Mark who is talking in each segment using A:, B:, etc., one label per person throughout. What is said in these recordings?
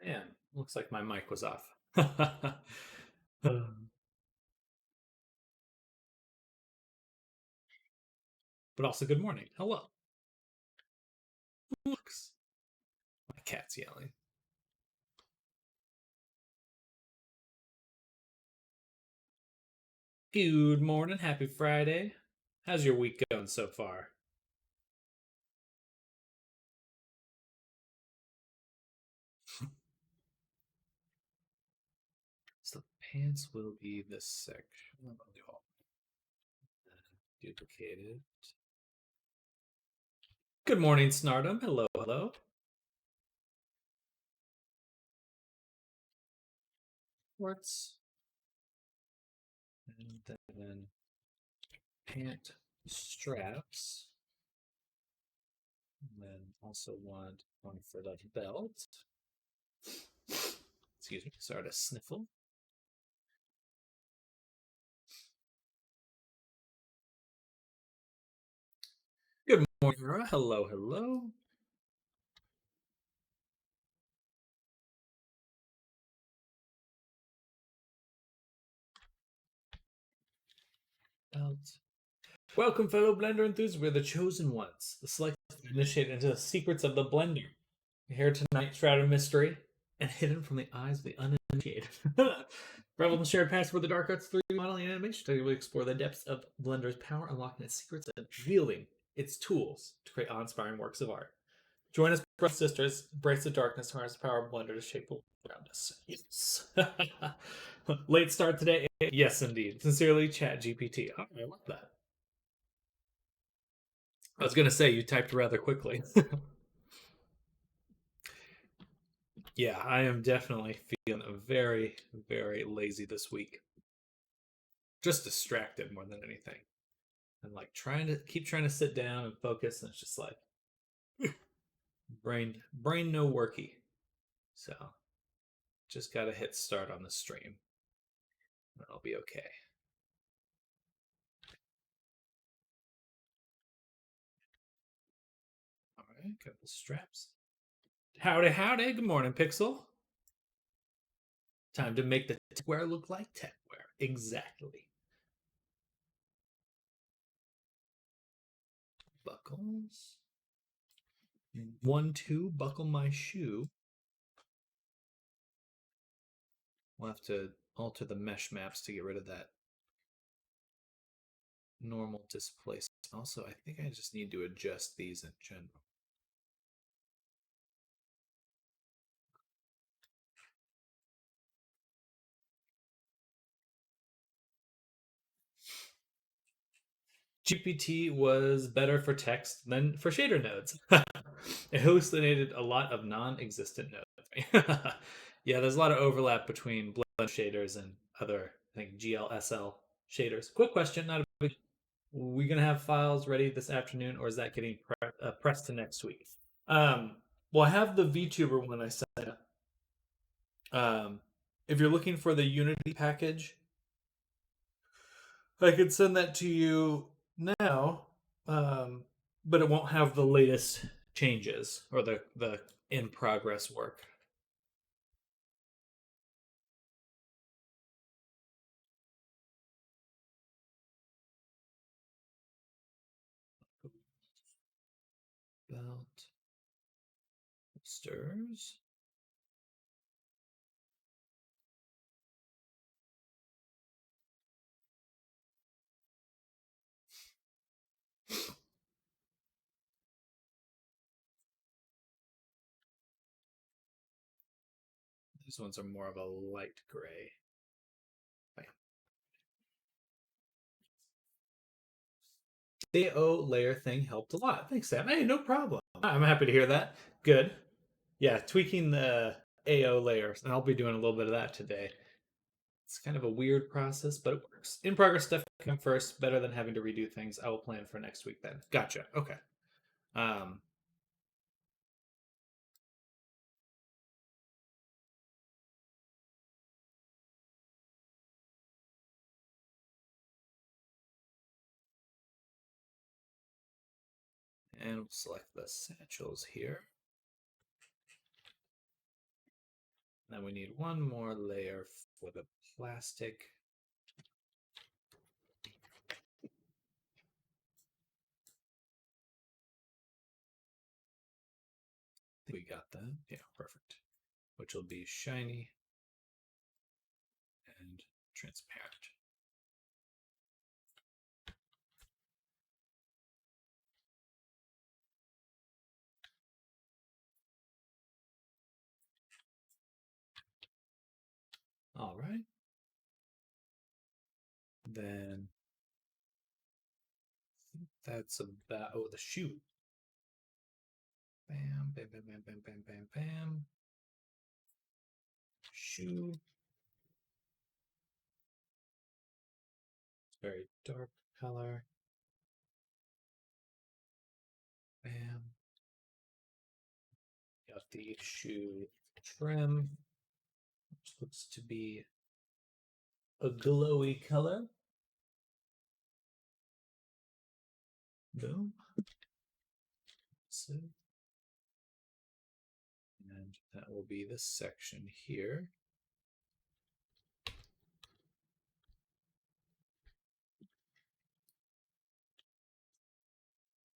A: Man, looks like my mic was off. But also, good morning. Hello. Looks. My cat's yelling. Good morning. Happy Friday. How's your week going so far? So the pants will be this section. Duplicated. Good morning, Snardum. Hello, hello. Quartz. And then pant straps. And then also want one for the belt. Excuse me. Sorry to sniffle. Good morning, Laura. Hello, hello. Belt. Welcome, fellow Blender enthusiasts. We're the chosen ones, the select initiated into the secrets of the Blender. We're here tonight, shrouded in mystery and hidden from the eyes of the uninitiated. Revel in the shared past for the Dark Arts 3D modeling and animation. Today we explore the depths of Blender's power, unlocking its secrets and revealing its tools to create awe-inspiring works of art. Join us, brothers and sisters. Embrace the darkness, harness the power of Blender to shape the world around us. Yes. Late start today. Yes, indeed. Sincerely, Chat GPT. Oh, I love that. I was going to say you typed rather quickly. Yeah, I am definitely feeling very, very lazy this week. Just distracted more than anything. And like trying to sit down and focus, and it's just like brain no worky. So just gotta hit start on the stream. And I'll be okay. All right, got the straps. Howdy, howdy. Good morning, Pixel. Time to make the techwear look like techwear. Exactly. Buckles. 1, 2, buckle my shoe. We'll have to alter the mesh maps to get rid of that normal displacement. Also, I think I just need to adjust these in general. GPT was better for text than for shader nodes. It hallucinated a lot of non-existent nodes. Yeah, there's a lot of overlap between blend shaders and other, I think, GLSL shaders. Quick question, not a big. We gonna have files ready this afternoon, or is that getting pressed to next week? Well, I have the VTuber one I sent. If you're looking for the Unity package, I could send that to you now, but it won't have the latest changes or the in progress work. Belt stirs. These ones are more of a light gray. Bam. The AO layer thing helped a lot. Thanks, Sam. Hey, no problem. I'm happy to hear that. Good. Yeah, tweaking the AO layers, and I'll be doing a little bit of that today. It's kind of a weird process, but it works. In progress stuff come first. Better than having to redo things. I will plan for next week then. Gotcha. Okay. Um, and we'll select the satchels here. Then we need one more layer for the plastic. We got that. Yeah, perfect. Which will be shiny and transparent. All right. Then that's about, oh, the shoe. Bam, bam, bam, bam, bam, bam, bam, bam. Shoe. Very dark color. Bam. Got the shoe trim, which looks to be a glowy color. Boom. So, and that will be this section here.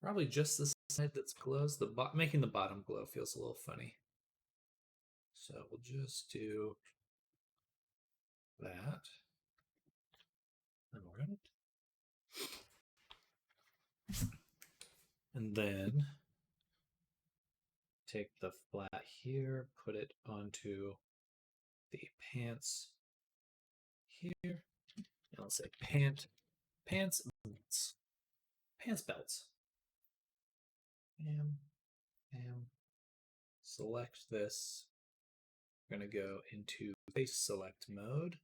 A: Probably just the side that's glows. Making the bottom glow feels a little funny. So we'll just do that. And then take the flat here, put it onto the pants here. And I'll say pants belts. Pants belts. Bam, bam. Select this. We're going to go into face select mode.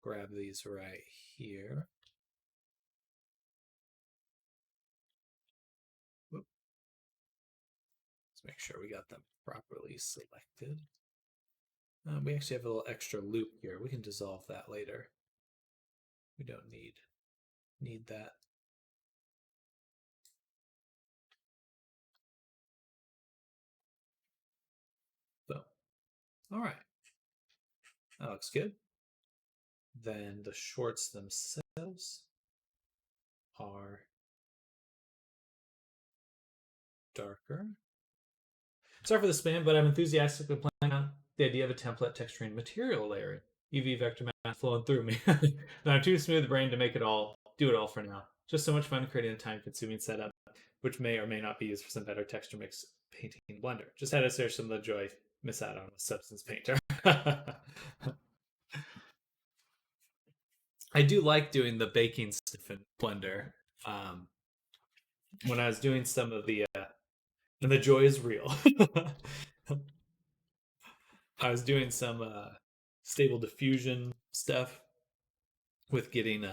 A: Grab these right here. Whoop. Let's make sure we got them properly selected. We actually have a little extra loop here. We can dissolve that later. We don't need that. So, all right. That looks good. Then the shorts themselves are darker. Sorry for the spam, but I'm enthusiastically playing out the idea of a template texturing material layering. EV vector math flowing through me. And I'm too smooth brain to do it all for now. Just so much fun creating a time-consuming setup, which may or may not be used for some better texture mix painting in Blender. Just had to share some of the joy miss out on with Substance Painter. I do like doing the baking stuff in Blender. When I was doing some of the, and the joy is real. I was doing some stable diffusion stuff with getting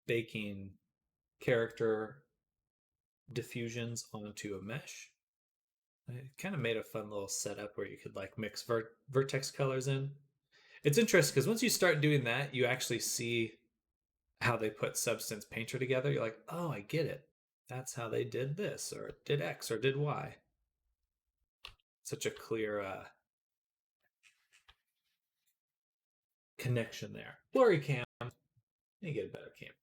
A: baking character diffusions onto a mesh. It kind of made a fun little setup where you could like mix vertex colors in. It's interesting because once you start doing that, you actually see how they put Substance Painter together. You're like, oh, I get it. That's how they did this, or did X, or did Y. Such a clear connection there. Blurry cam. You get a better camera.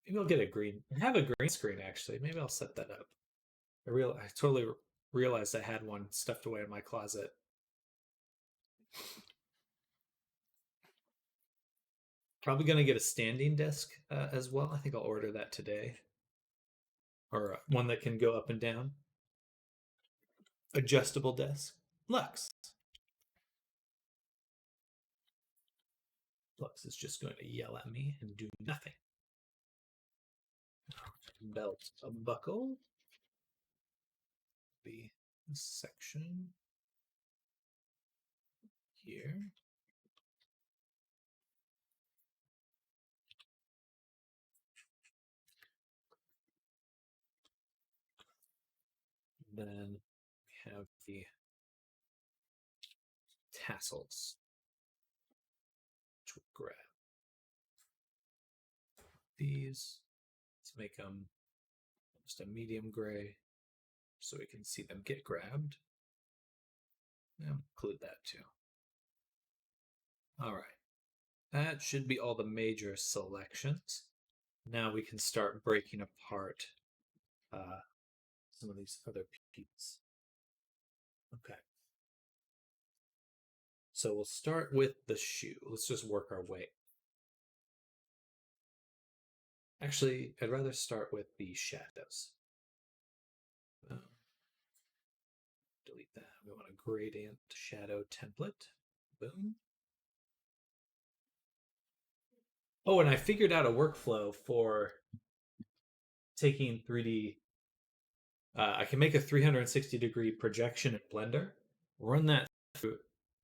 A: Maybe I'll get a green. I have a green screen actually. Maybe I'll set that up. I totally realized I had one stuffed away in my closet. Probably gonna get a standing desk as well. I think I'll order that today, or one that can go up and down. Adjustable desk. Lux. Lux is just going to yell at me and do nothing. Belt buckle. Be this section here. Then we have the tassels, which we'll grab. These, let's make them Just a medium gray so we can see them get grabbed. I'll include that too. All right. That should be all the major selections. Now we can start breaking apart some of these other pieces. Okay. So we'll start with the shoe. Let's just work our way. Actually, I'd rather start with the shadows. Delete that. We want a gradient shadow template. Boom. Oh, and I figured out a workflow for taking 3D. I can make a 360-degree projection in Blender, run that through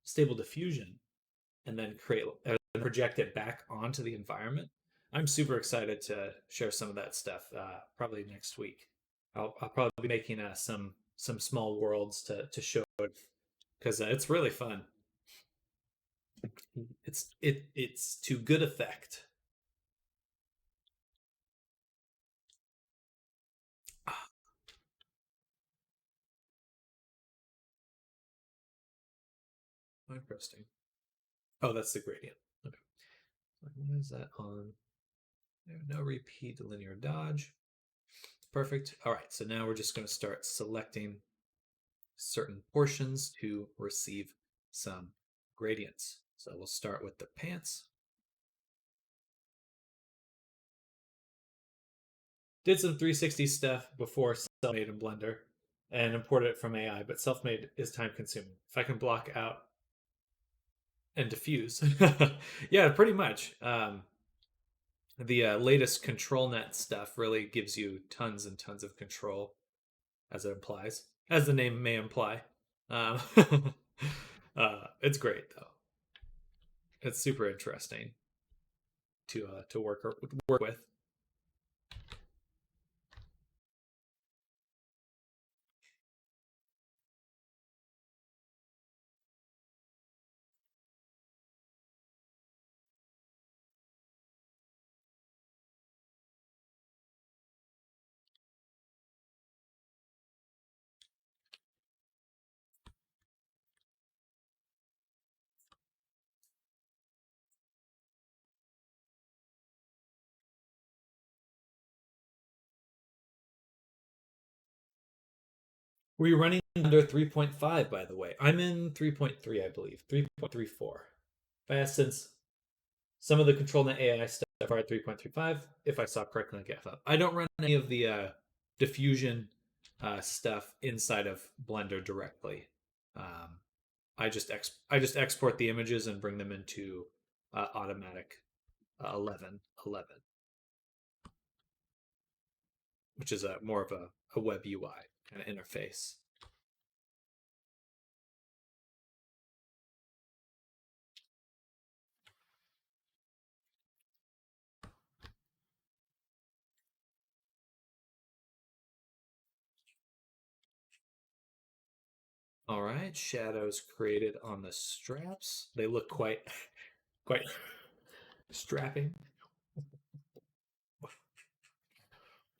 A: Stable Diffusion, and then project it back onto the environment. I'm super excited to share some of that stuff probably next week. I'll probably be making some small worlds to show it because it's really fun. It's to good effect. Interesting. Oh, that's the gradient. Okay. What is that on? No repeat linear dodge. Perfect. All right, so now we're just going to start selecting certain portions to receive some gradients. So we'll start with the pants. Did some 360 stuff before self-made in Blender and imported it from AI, but self-made is time consuming. If I can block out and diffuse, yeah, pretty much. The latest ControlNet stuff really gives you tons and tons of control, as it implies, as the name may imply. Um, it's great though. It's super interesting to work with. Were you running under 3.5, by the way? I'm in 3.3, I believe. 3.34. Since some of the ControlNet AI stuff are at 3.35, if I saw correctly on GitHub. I don't run any of the diffusion stuff inside of Blender directly. I just export the images and bring them into automatic 11, which is more of a web UI kind of interface. All right, shadows created on the straps. They look quite strapping.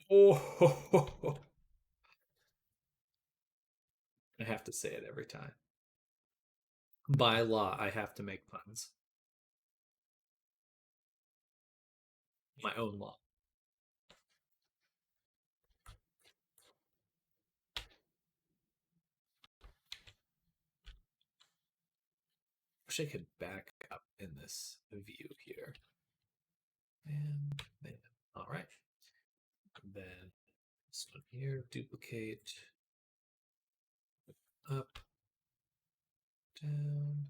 A: Oh, I have to say it every time. By law, I have to make puns. My own law. Wish I could back up in this view here. And then, all right. And then this one here, duplicate, up, down.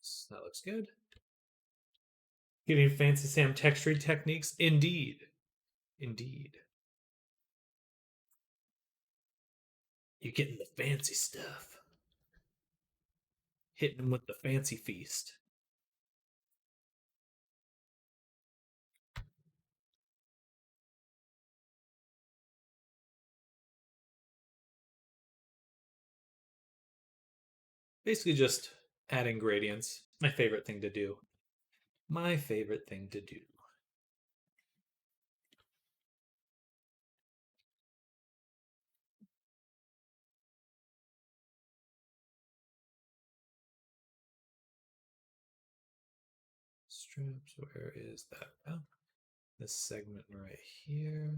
A: So that looks good. Getting fancy Sam texturing techniques? Indeed. Indeed. You're getting the fancy stuff. hitting him with the fancy feast. Basically, just add ingredients. My favorite thing to do. My favorite thing to do. Strips, where is that? Oh, this segment right here.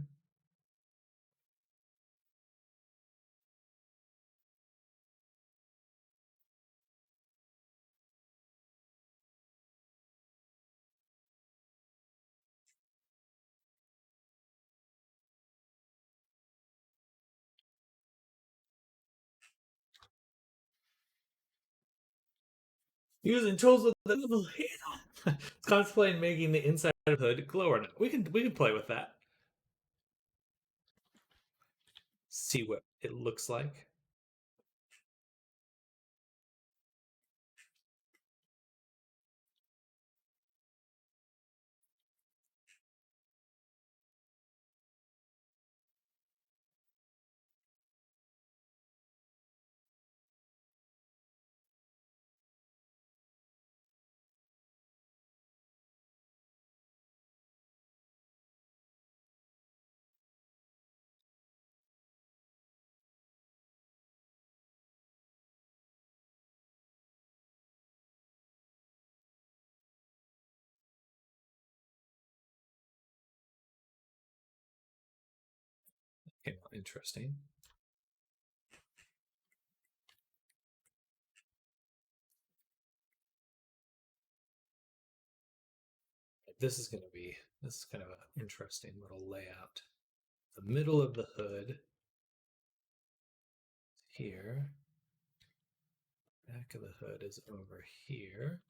A: Using tools with the little hand. It's contemplating making the inside of the hood glow or not. We can play with that. See what it looks like. Okay, well, interesting. This is kind of an interesting little layout. The middle of the hood here. Back of the hood is over here.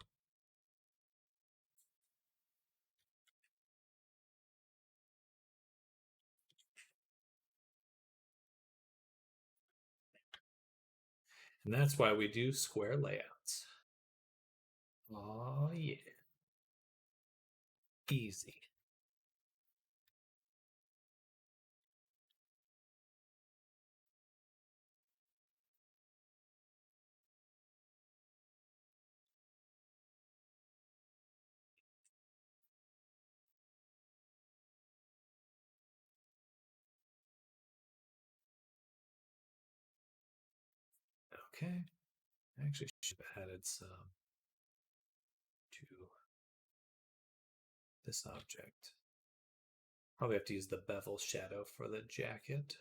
A: And that's why we do square layouts. Oh yeah. Easy. Okay. I actually should have added some to this object. Probably have to use the bevel shadow for the jacket.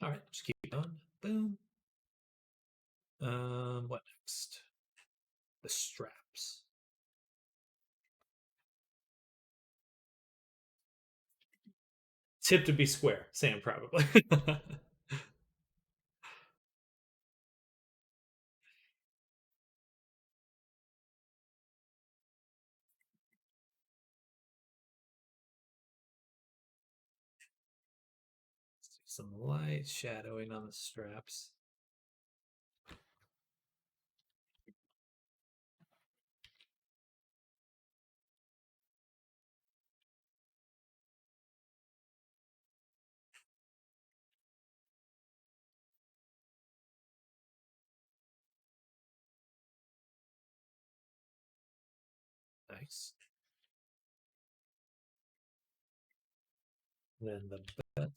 A: All right, just keep going. Boom. What next? The straps. Tip to be square, Sam probably. Some light shadowing on the straps. Nice. Then the belt.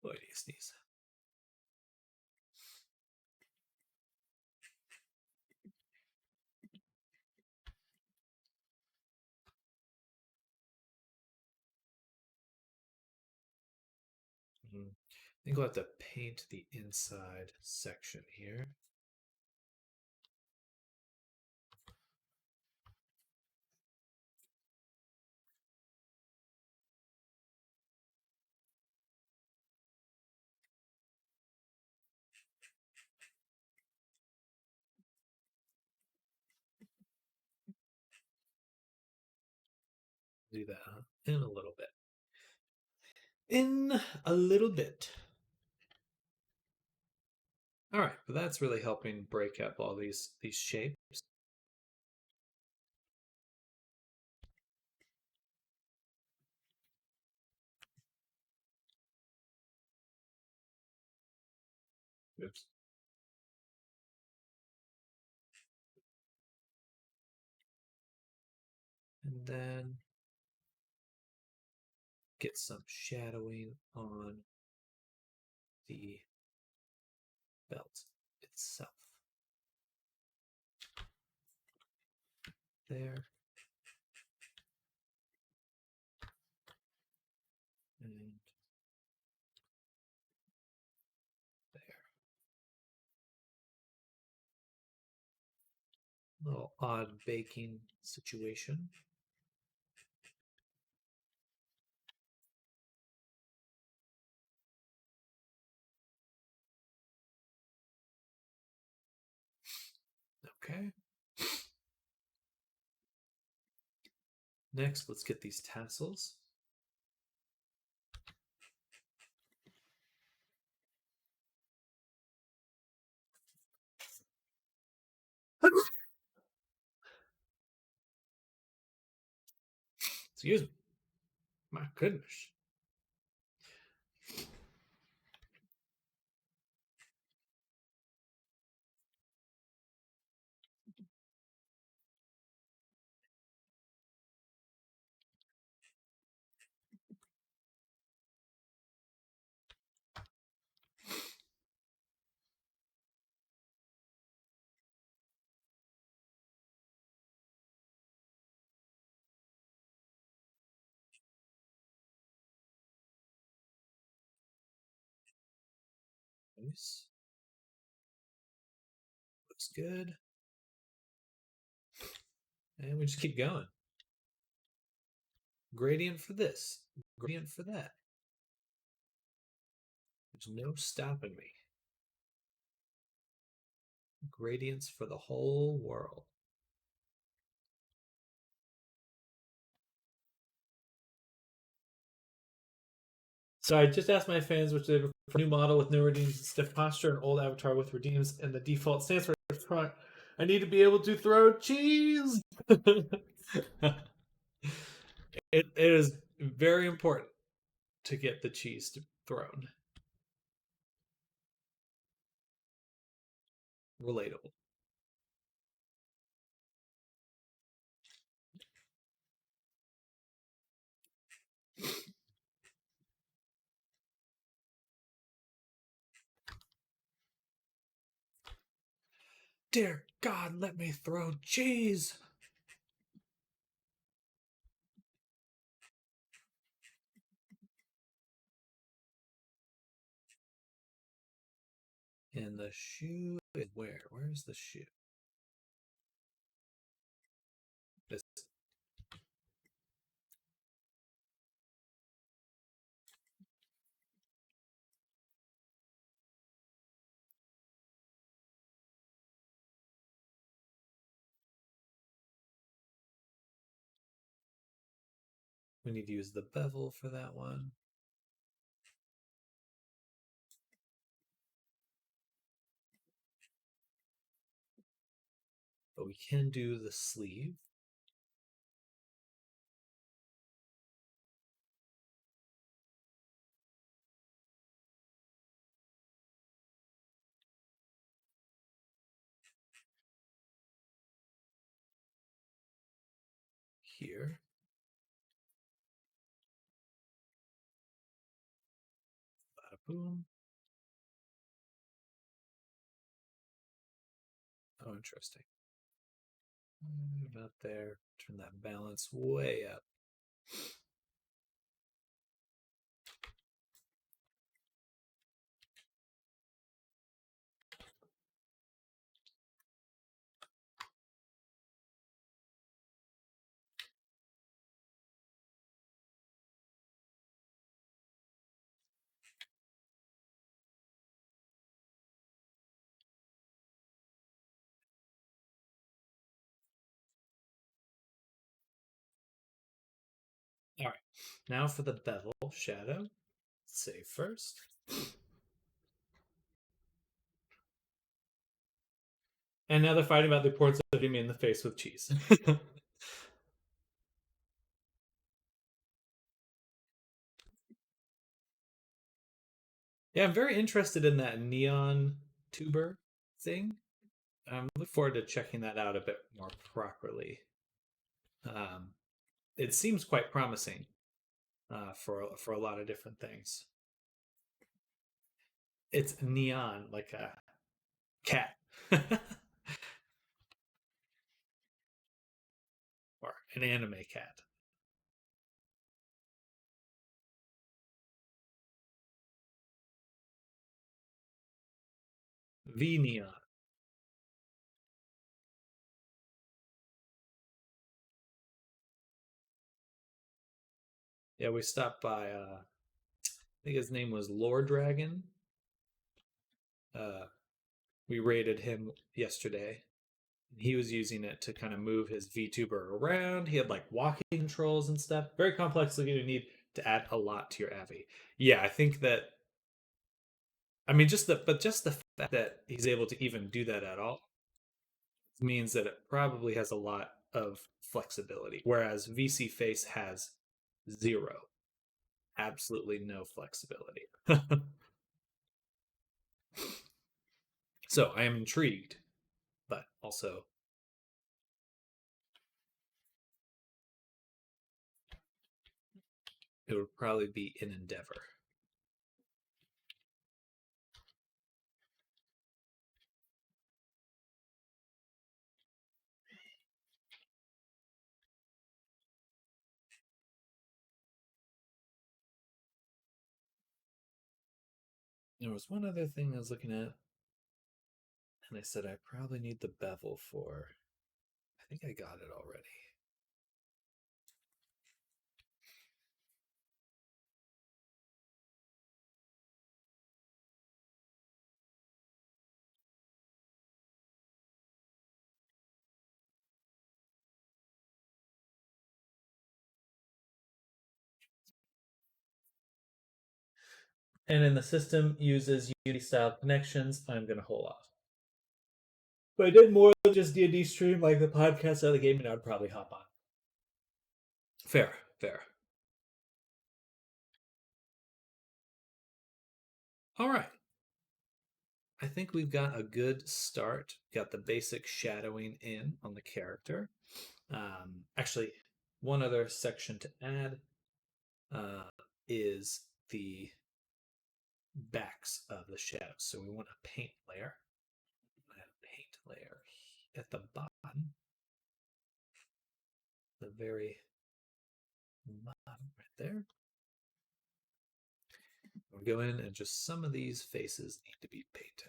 A: Boy, do you sneeze. I think we'll have to paint the inside section here. Do that, huh? In a little bit. In a little bit. All right, but that's really helping break up all these shapes. Oops. And then get some shadowing on the belt itself. There. And there. Little odd baking situation. Okay. Next, let's get these tassels. Excuse me. My goodness. Nice. Looks good. And we just keep going. Gradient for this. Gradient for that. There's no stopping me. Gradients for the whole world. So I just asked my fans which they prefer: new model with no redeems and stiff posture, and old avatar with redeems, and the default stance for I need to be able to throw cheese. It is very important to get the cheese thrown. Relatable. Dear God, let me throw cheese. And the shoe is where? Where's the shoe? This. We need to use the bevel for that one. But we can do the sleeve. Here. Bada boom. Oh, interesting. About there. Turn that balance way up. All right. Now for the bevel shadow. Save first. And now they're fighting about the importance of hitting me in the face with cheese. Yeah, I'm very interested in that neon tuber thing. I'm looking forward to checking that out a bit more properly. Um, it seems quite promising for a lot of different things. It's neon, like a cat, or an anime cat. V neon. Yeah, we stopped by. I think his name was Lord Dragon. Uh, we raided him yesterday. He was using it to kind of move his VTuber around. He had like walking controls and stuff. Very complex. You're gonna need to add a lot to your Avi. Yeah, I think that. I mean, just the fact that he's able to even do that at all means that it probably has a lot of flexibility, whereas VC Face has zero, absolutely no flexibility. So I am intrigued, but also it would probably be an endeavor. There was one other thing I was looking at, and I said I probably need the bevel for. I think I got it already. And then the system uses Unity style connections. I'm going to hold off. If I did more than just D&D stream like the podcast of the gaming, I'd probably hop on. Fair, fair. All right. I think we've got a good start. Got the basic shadowing in on the character. Actually, one other section to add uh, is the backs of the shadows. So we want a paint layer. Add a paint layer at the bottom, the very bottom right there. We'll go in and just some of these faces need to be painted.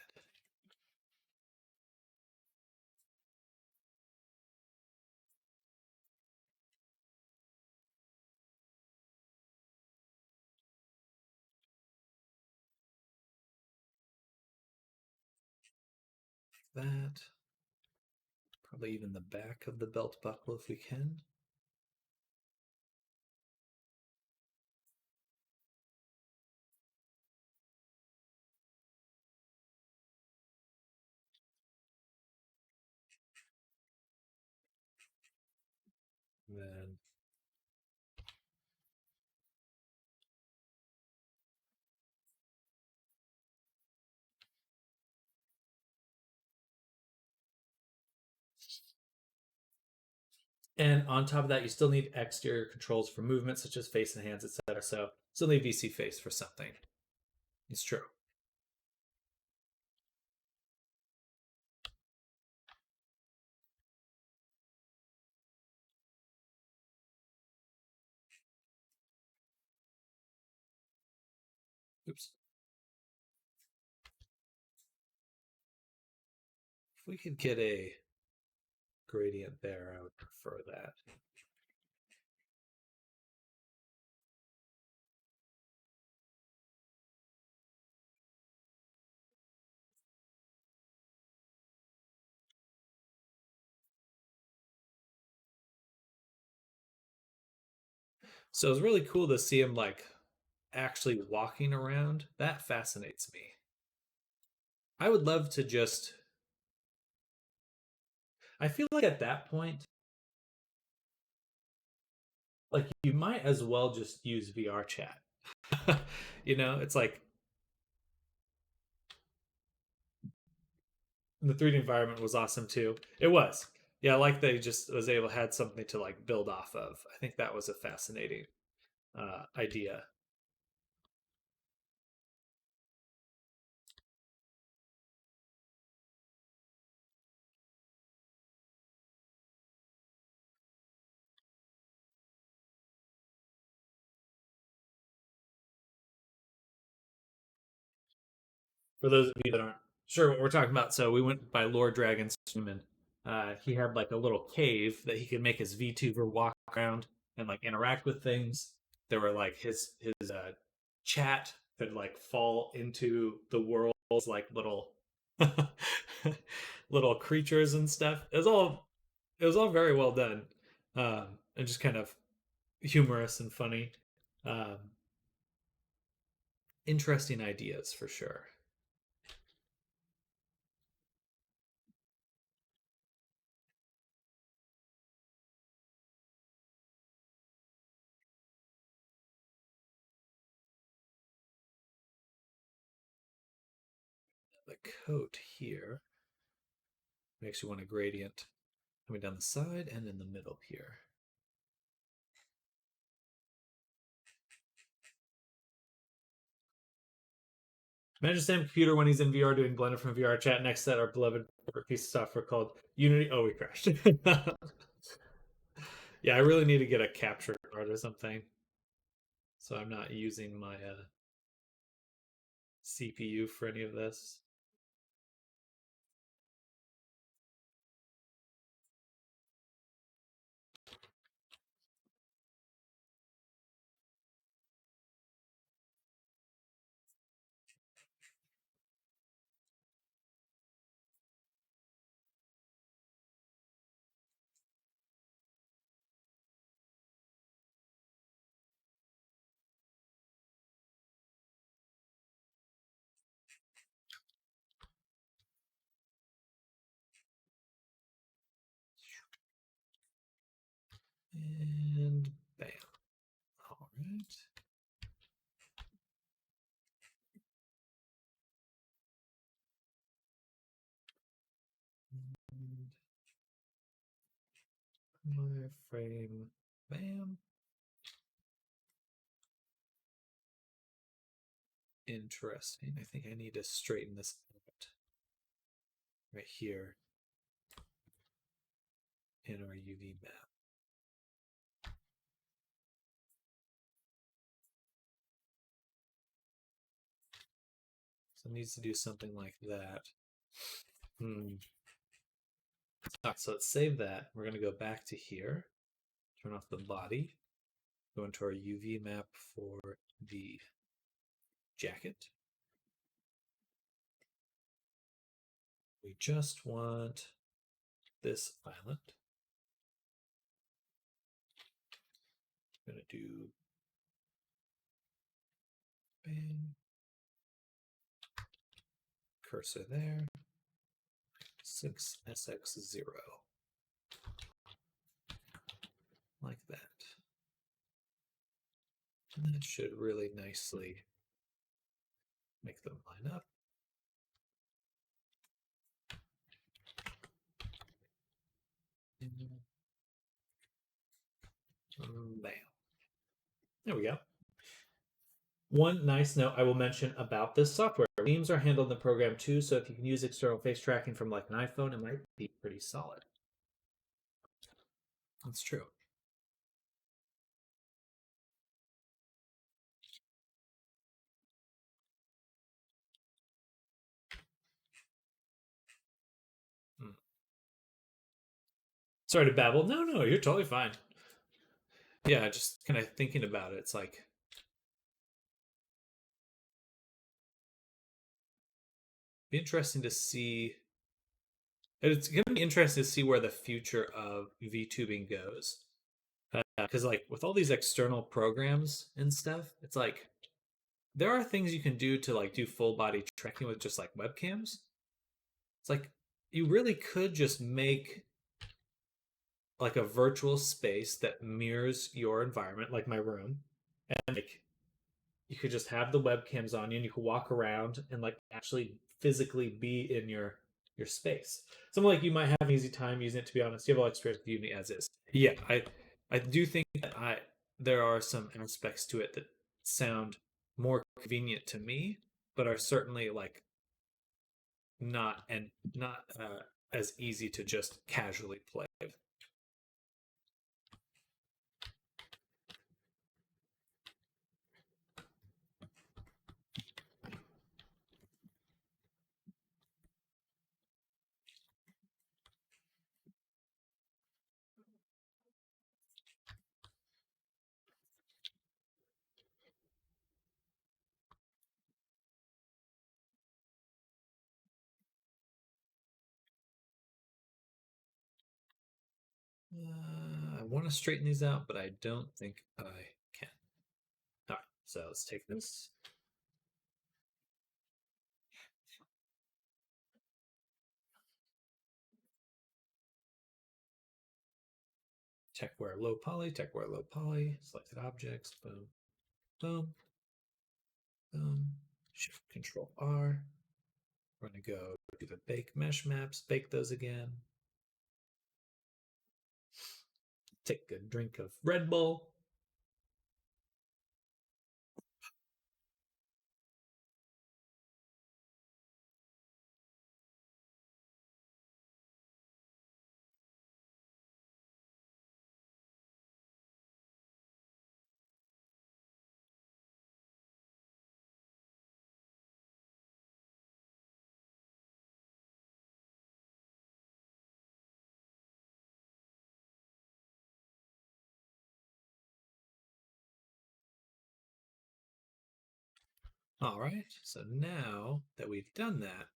A: That. Probably even the back of the belt buckle if we can. Then and on top of that, you still need exterior controls for movement, such as face and hands, etc. So still need VC face for something. It's true. Oops. If we could get a gradient there, I would prefer that. So it was really cool to see him like actually walking around. That fascinates me. I would love to just I feel like at that point, like you might as well just use VR chat. It's like the 3D environment was awesome too. It was. Yeah, I like they just was able had something to like build off of. I think that was a fascinating idea. For those of you that aren't sure what we're talking about, so we went by Lord Dragon's Tomb, and he had like a little cave that he could make his VTuber walk around and like interact with things. There were like his chat could like fall into the world's like little little creatures and stuff. It was all very well done, and just kind of humorous and funny. Um, Interesting ideas for sure. The coat here makes you want a gradient coming down the side and in the middle here. Imagine Sam Computer when he's in VR doing Blender from VR chat next to our beloved piece of software called Unity. Oh, we crashed. Yeah, I really need to get a capture card or something. So I'm not using my CPU for any of this. And bam. All right. And my frame. Bam. Interesting. I think I need to straighten this out right here in our UV map. So it needs to do something like that. Hmm. Right, so let's save that. We're going to go back to here, turn off the body, go into our UV map for the jacket. We just want this island. I'm going to do bang, cursor there, 6SX0, like that. And that should really nicely make them line up. Bam. There we go. One nice note I will mention about this software. Memes are handled in the program too, so if you can use external face tracking from like an iPhone, it might be pretty solid. That's true. Hmm. Sorry to babble. No, no, you're totally fine. Yeah, just kind of thinking about it. It's like be interesting to see. It's going to be interesting to see where the future of VTubing goes. because like with all these external programs and stuff, it's like there are things you can do to like do full body tracking with just like webcams. It's like you really could just make like a virtual space that mirrors your environment, like my room, and like you could just have the webcams on you and you could walk around and like actually physically be in your space. Something like you might have an easy time using it, to be honest. You have all experience with Udemy as is. Yeah, I do think that I there are some aspects to it that sound more convenient to me, but are certainly like not as easy to just casually play. I want to straighten these out, but I don't think I can. All right, so let's take this. Check where low poly, check where low poly, selected objects, boom, boom, boom, Shift Control R. We're going to go do the bake mesh maps, bake those again. Take a drink of Red Bull. All right, so now that we've done that,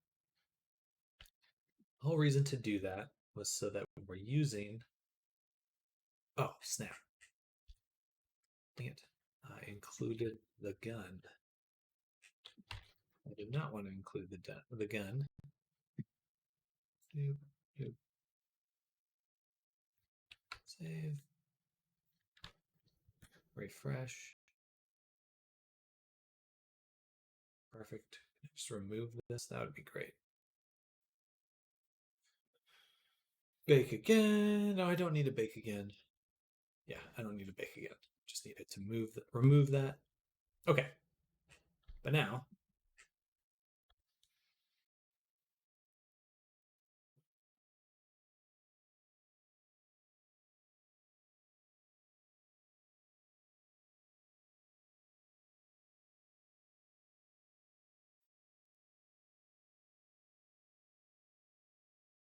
A: the whole reason to do that was so that we're using. Oh, snap. Dang it. I included the gun. I did not want to include the gun. Save. Refresh. Perfect. Just remove this. That would be great. Bake again. No, I don't need to bake again. Yeah, I don't need to bake again. Just needed to remove that. Okay. But now,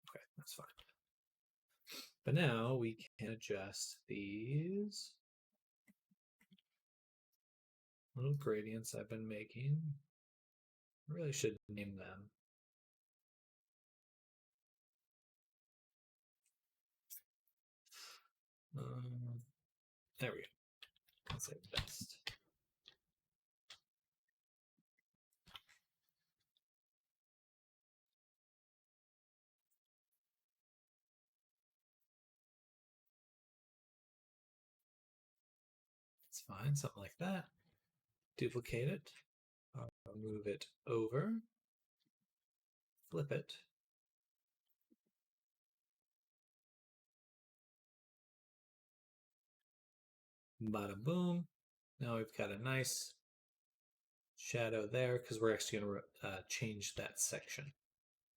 A: okay, that's fine. But now we can adjust these little gradients I've been making. I really should name them. There we go. Let's say best. It's fine, something like that. Duplicate it. I'll move it over. Flip it. Bada boom. Now we've got a nice shadow there because we're actually going to change that section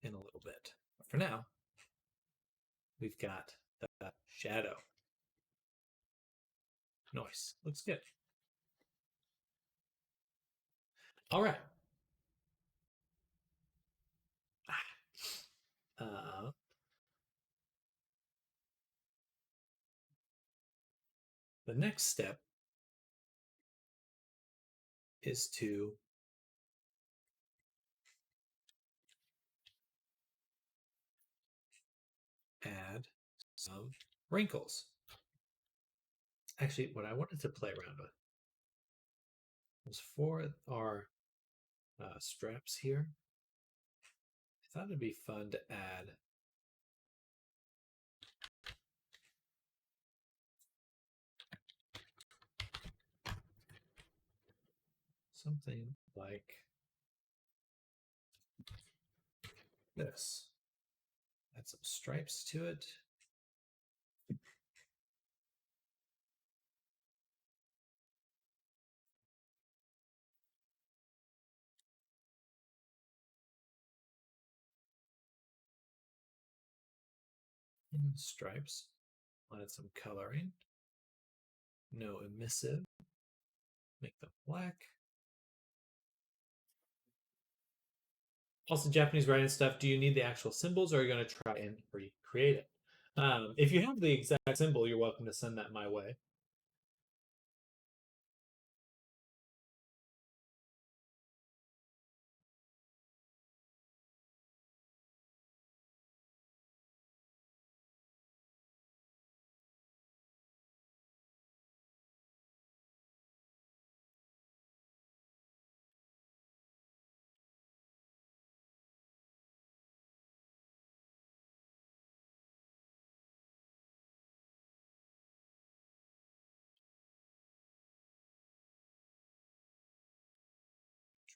A: in a little bit. But for now, we've got the shadow. Nice. Looks good. All right. Uh, the next step is to add some wrinkles. Actually, what I wanted to play around with was for our straps here. I thought it'd be fun to add something like this. Add some stripes to it. And stripes. Add some coloring. No emissive. Make them black. Also, Japanese writing stuff, do you need the actual symbols or are you going to try and recreate it? If you have the exact symbol, you're welcome to send that my way.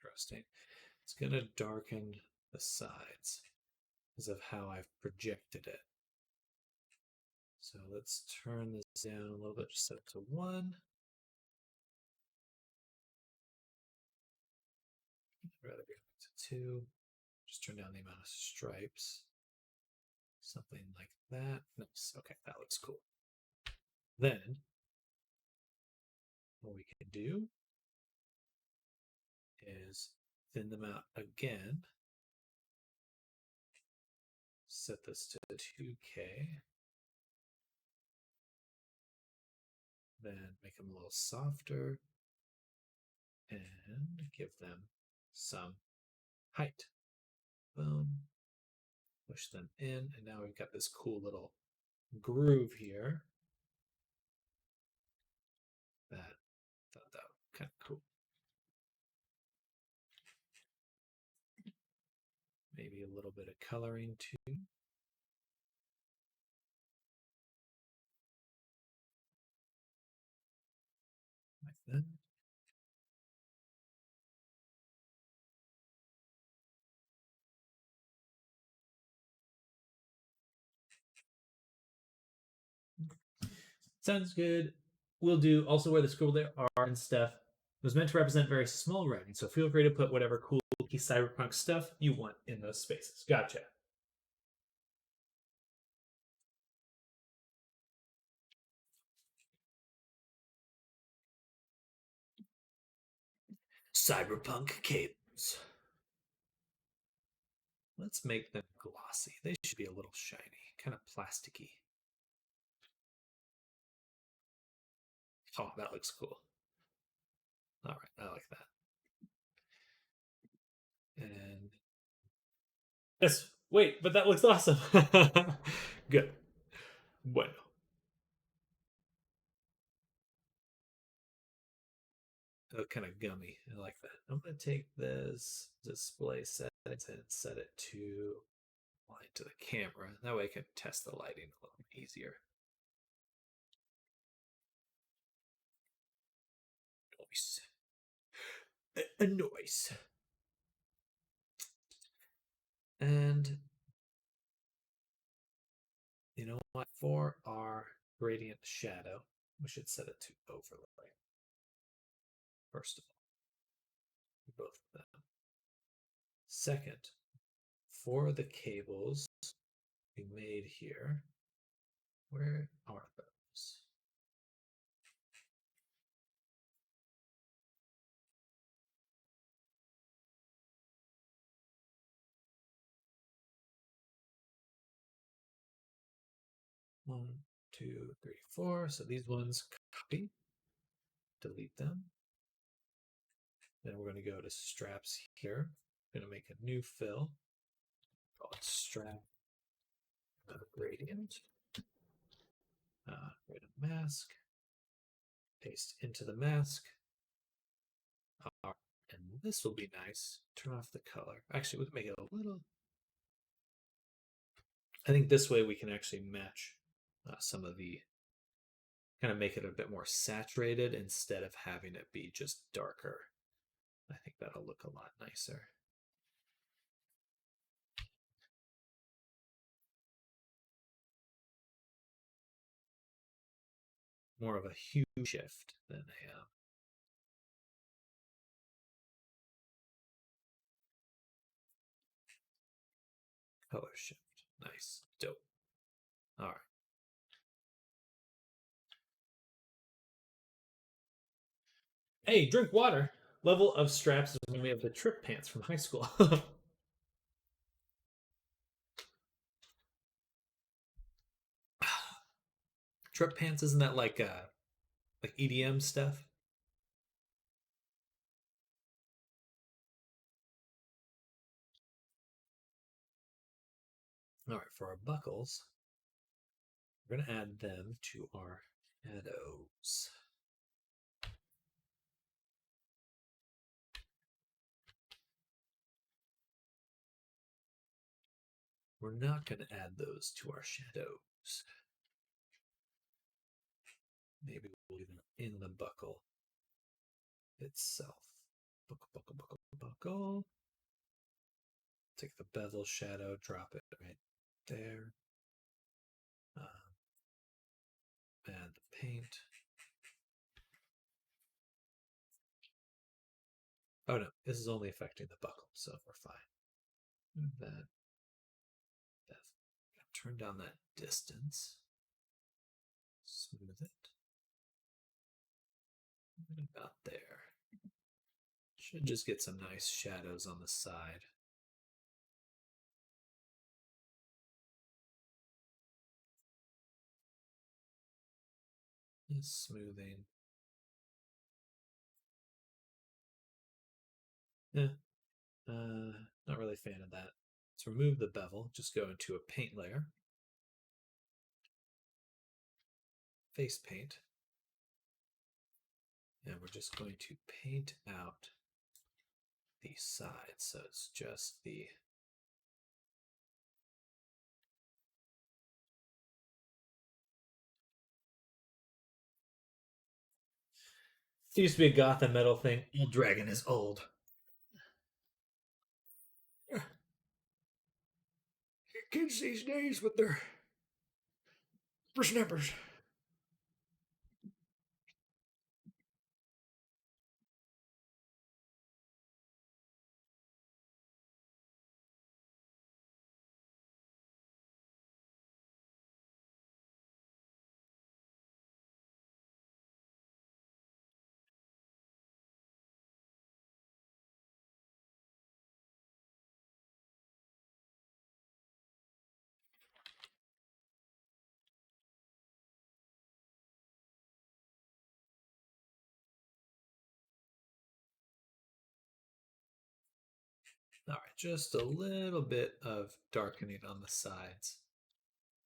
A: Interesting. It's going to darken the sides because of how I've projected it. So let's turn this down a little bit, just set it to 1. I'd rather go to 2. Just turn down the amount of stripes. Something like that. Nice. Okay, that looks cool. Then, what we can do is thin them out again. Set this to 2K. Then make them a little softer and give them some height. Boom. Push them in, and now we've got this cool little groove here. That thought that was kind of cool. Maybe a little bit of coloring too. Like that. Sounds good. We'll do also where the scribble there are and stuff. It was meant to represent very small writing, so feel free to put whatever cool cyberpunk stuff you want in those spaces. Gotcha. Cyberpunk cables. Let's make them glossy. They should be a little shiny, kind of plasticky. Oh, that looks cool. All right, I like that. And yes, wait, but that looks awesome. Good. Bueno. Oh, kind of gummy. I like that. I'm going to take this display settings and set it to light to the camera. That way I can test the lighting a little easier. Noise. A noise. And you know what? For our gradient shadow, we should set it to overlay. First of all, both of them. Second, for the cables we made here, where are those? One, two, three, four. So these ones copy, delete them. Then we're going to go to straps here. I'm going to make a new fill. Call it strap gradient. Create a mask. Paste into the mask. And this will be nice. Turn off the color. Actually, we'll make it a little. I think this way we can actually match some of the. Kind of make it a bit more saturated instead of having it be just darker. I think that'll look a lot nicer. More of a hue shift than a color shift. Nice. Dope. All right. Hey, drink water. Level of straps is when we have the trip pants from high school. Trip pants, isn't that like EDM stuff? All right, for our buckles, we're gonna add them to our shadows. We're not gonna add those to our shadows. Maybe we'll leave them in the buckle itself. Buckle, buckle, buckle, buckle. Take the bevel shadow, drop it right there. Add the paint. Oh no, this is only affecting the buckle, so we're fine. Move that. Turn down that distance. Smooth it. About there. Should just get some nice shadows on the side. Just smoothing. Yeah, not really a fan of that. Let's remove the bevel. Just go into a paint layer. Face paint. And we're just going to paint out the sides. So it's just the it used to be a goth and metal thing. Old Dragon is old. Kids these days with their snippers. All right, just a little bit of darkening on the sides.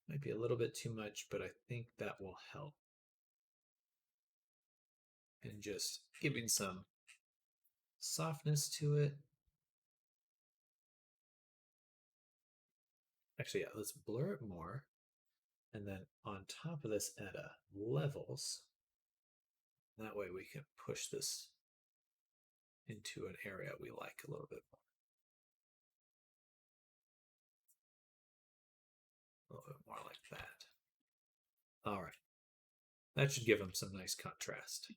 A: Might be a little bit too much, but I think that will help. And just giving some softness to it. Actually, yeah, let's blur it more. And then on top of this, add a levels. That way we can push this into an area we like a little bit more. A little bit more like that. All right. That should give them some nice contrast.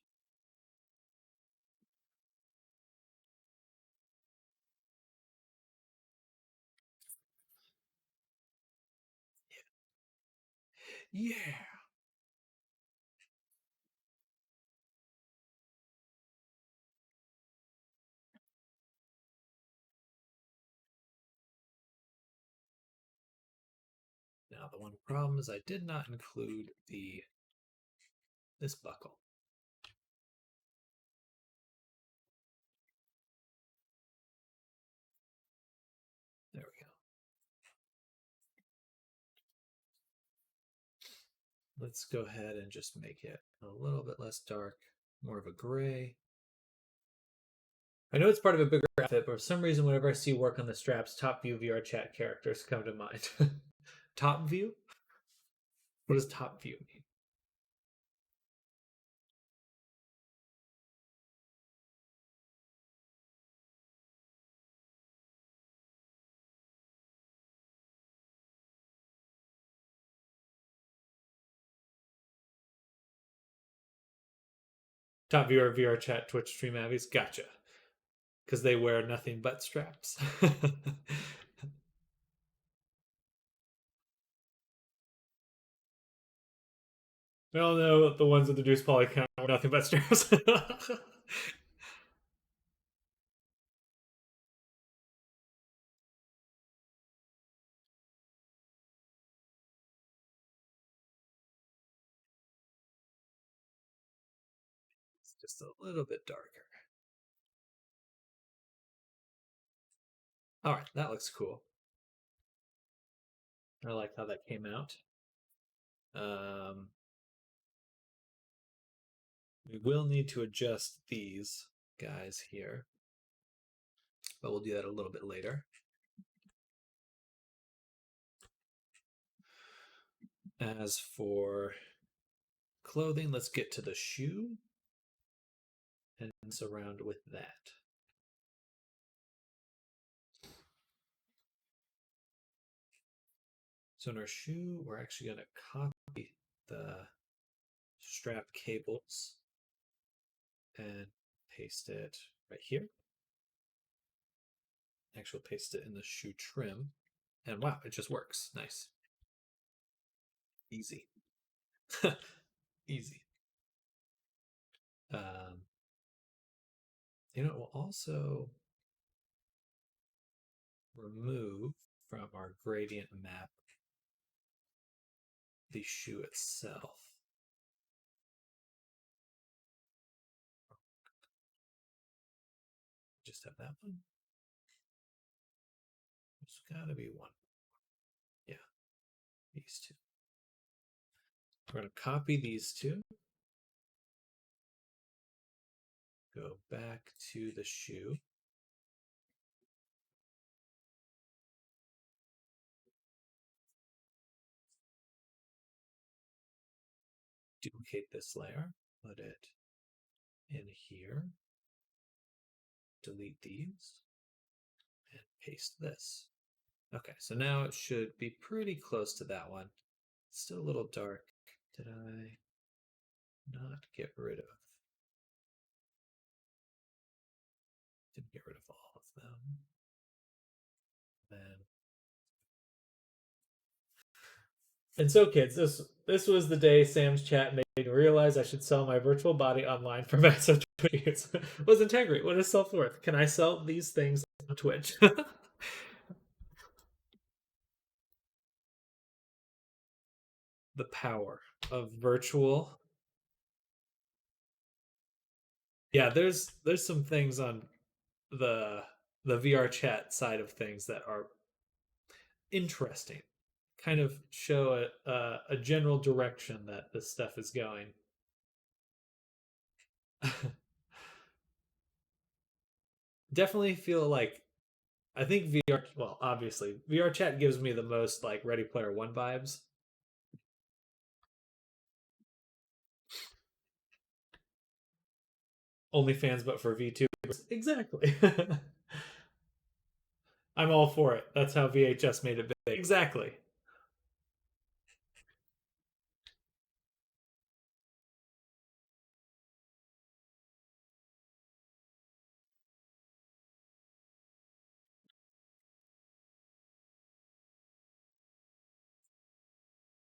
A: Yeah. Now the one problem is I did not include this buckle. There we let's go ahead and just make it a little bit less dark, more of a gray. I know it's part of a bigger outfit, but for some reason, whenever I see work on the straps, top view VR chat characters come to mind. Top view? What does top view mean? Top viewer VR chat Twitch stream Abby's. Gotcha. Because they wear nothing but straps. We all know the ones with the Deuce Poly count wear nothing but straps. It's just a little bit darker. All right, that looks cool. I like how that came out. We will need to adjust these guys here, but we'll do that a little bit later. As for clothing, let's get to the shoe and surround with that. So in our shoe, we're actually going to copy the strap cables and paste it right here. Actually, paste it in the shoe trim. And wow, it just works. Nice. Easy. Easy. You know, it will also remove from our gradient map the shoe itself. Just have that one. There's got to be one. Yeah, these two. We're going to copy these two. Go back to the shoe. Duplicate this layer. Put it in here. Delete these. And paste this. Okay, so now it should be pretty close to that one. Still a little dark. Did I not get rid of? Didn't get rid of all of them. Then. And so, kids, this was the day Sam's chat made me realize I should sell my virtual body online for massive Twitch. What's integrity? What is self-worth? Can I sell these things on Twitch? The power of virtual. Yeah, there's some things on the VR chat side of things that are interesting. Kind of show a general direction that this stuff is going. Definitely feel like I think VR. Well, obviously, VR chat gives me the most like Ready Player One vibes. OnlyFans, but for VTubers. Exactly. I'm all for it. That's how VHS made it big. Exactly.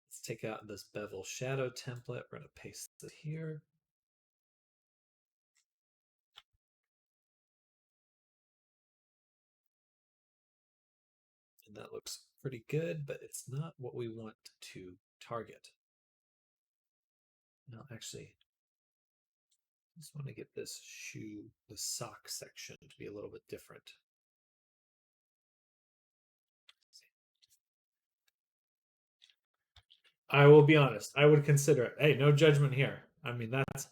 A: Let's take out this bevel shadow template. We're going to paste it here. And that looks pretty good, but it's not what we want to target. No, actually, I just want to get this shoe, the sock section, to be a little bit different. I will be honest. I would consider it. Hey, no judgment here. I mean, that's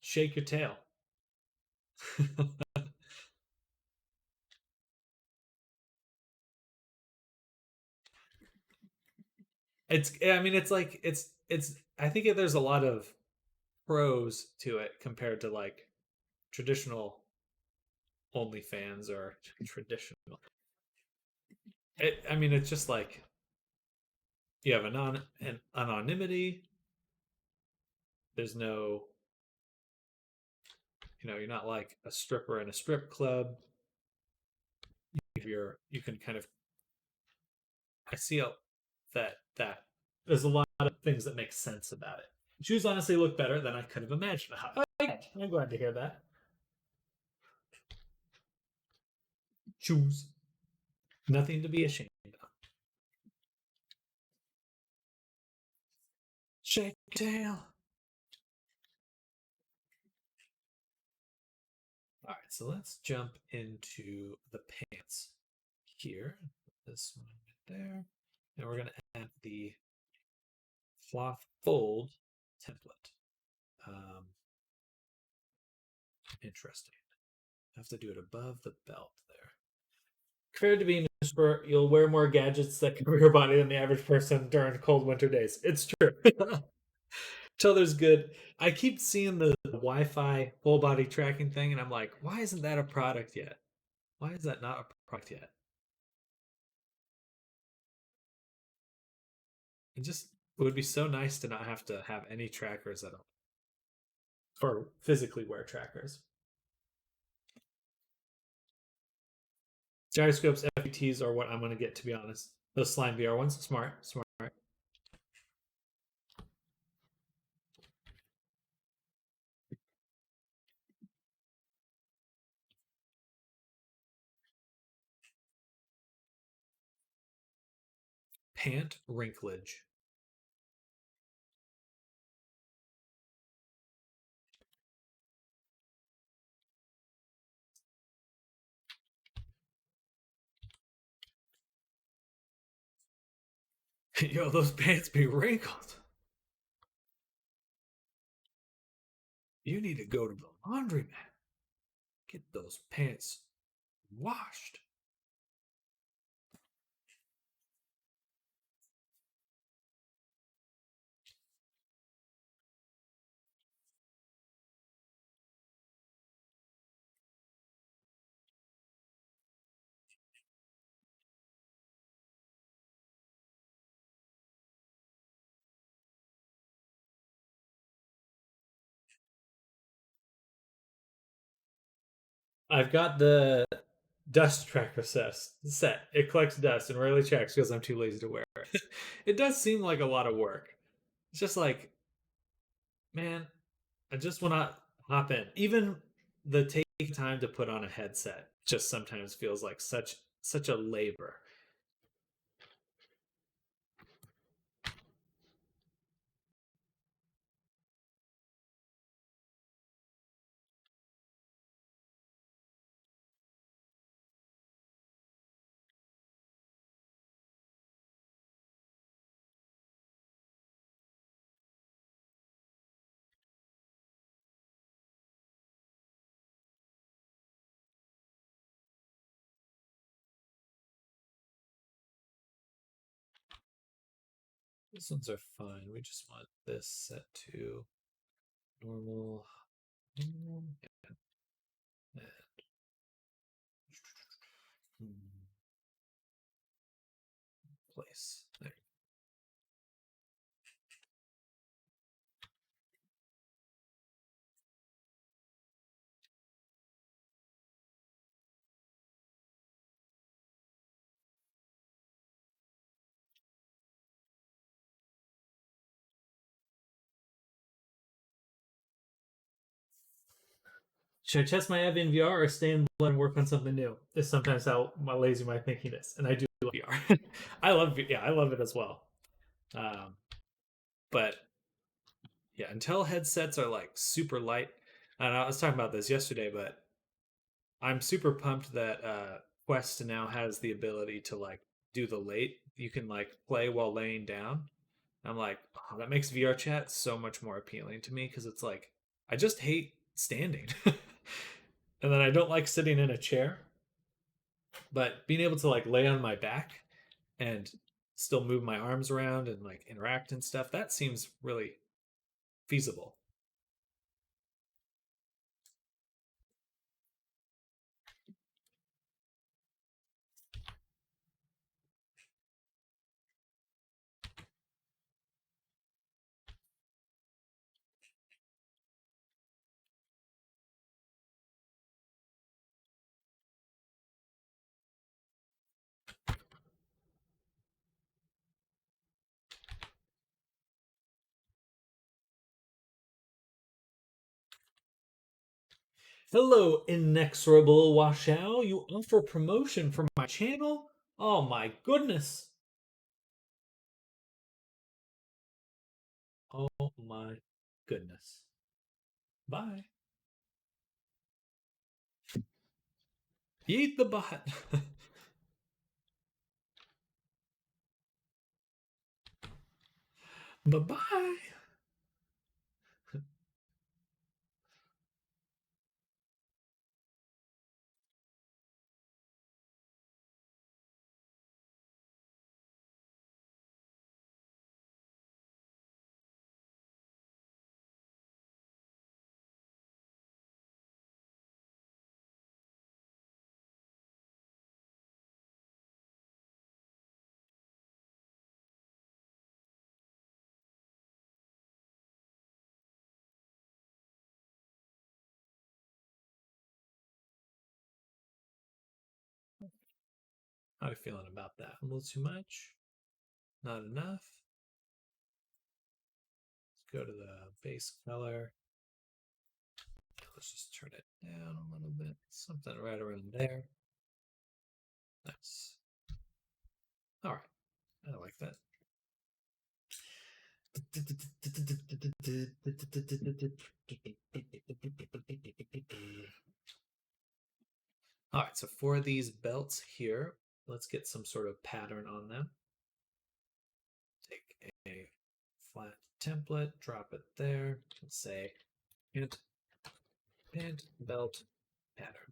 A: shake your tail. I mean, it's. I think there's a lot of pros to it compared to like traditional OnlyFans or traditional. I mean, it's just like you have an anonymity. There's no, you're not like a stripper in a strip club. You can kind of. I see that there's a lot of things that make sense about it. Shoes honestly look better than I could have imagined. I'm glad to hear that. Shoes, nothing to be ashamed of. Shake tail. All right, so let's jump into the pants here. This one right there. And we're going to add the cloth fold template. Interesting. I have to do it above the belt there. Compared to being a super, you'll wear more gadgets that cover your body than the average person during cold winter days. It's true. There's good. I keep seeing the Wi-Fi whole body tracking thing, and I'm like, why isn't that a product yet? Why is that not a product yet? It would be so nice to not have to have any trackers at all, or physically wear trackers. Gyroscopes, FPTs are what I'm going to get, to be honest. Those slime VR ones, smart, smart. Pant wrinklage. Yo, those pants be wrinkled. You need to go to the laundromat. Get those pants washed. I've got the dust tracker set. It collects dust and rarely checks because I'm too lazy to wear it. It does seem like a lot of work. It's just like, man, I just want to hop in. Even the taking time to put on a headset just sometimes feels like such a labor. These ones are fine. We just want this set to normal, normal, and place. There. Should I test my Evan VR or stay in blood and work on something new? Is sometimes how my lazy my thinking is, and I do love VR. I love it as well. Um, but yeah, until headsets are like super light, and I was talking about this yesterday, but I'm super pumped that Quest now has the ability to like do the late. You can like play while laying down, I'm like, oh, that makes VR chat so much more appealing to me because it's like I just hate standing. And then I don't like sitting in a chair, but being able to like lay on my back and still move my arms around and like interact and stuff, that seems really feasible. Hello, inexorable Washao. You offer promotion for my channel? Oh my goodness. Oh my goodness. Bye. Eat the bot. Bye bye. How are you feeling about that? A little too much? Not enough? Let's go to the base color. Let's just turn it down a little bit. Something right around there. Nice. All right. I like that. All right, so for these belts here, let's get some sort of pattern on them. Take a flat template, drop it there, and say pant belt pattern.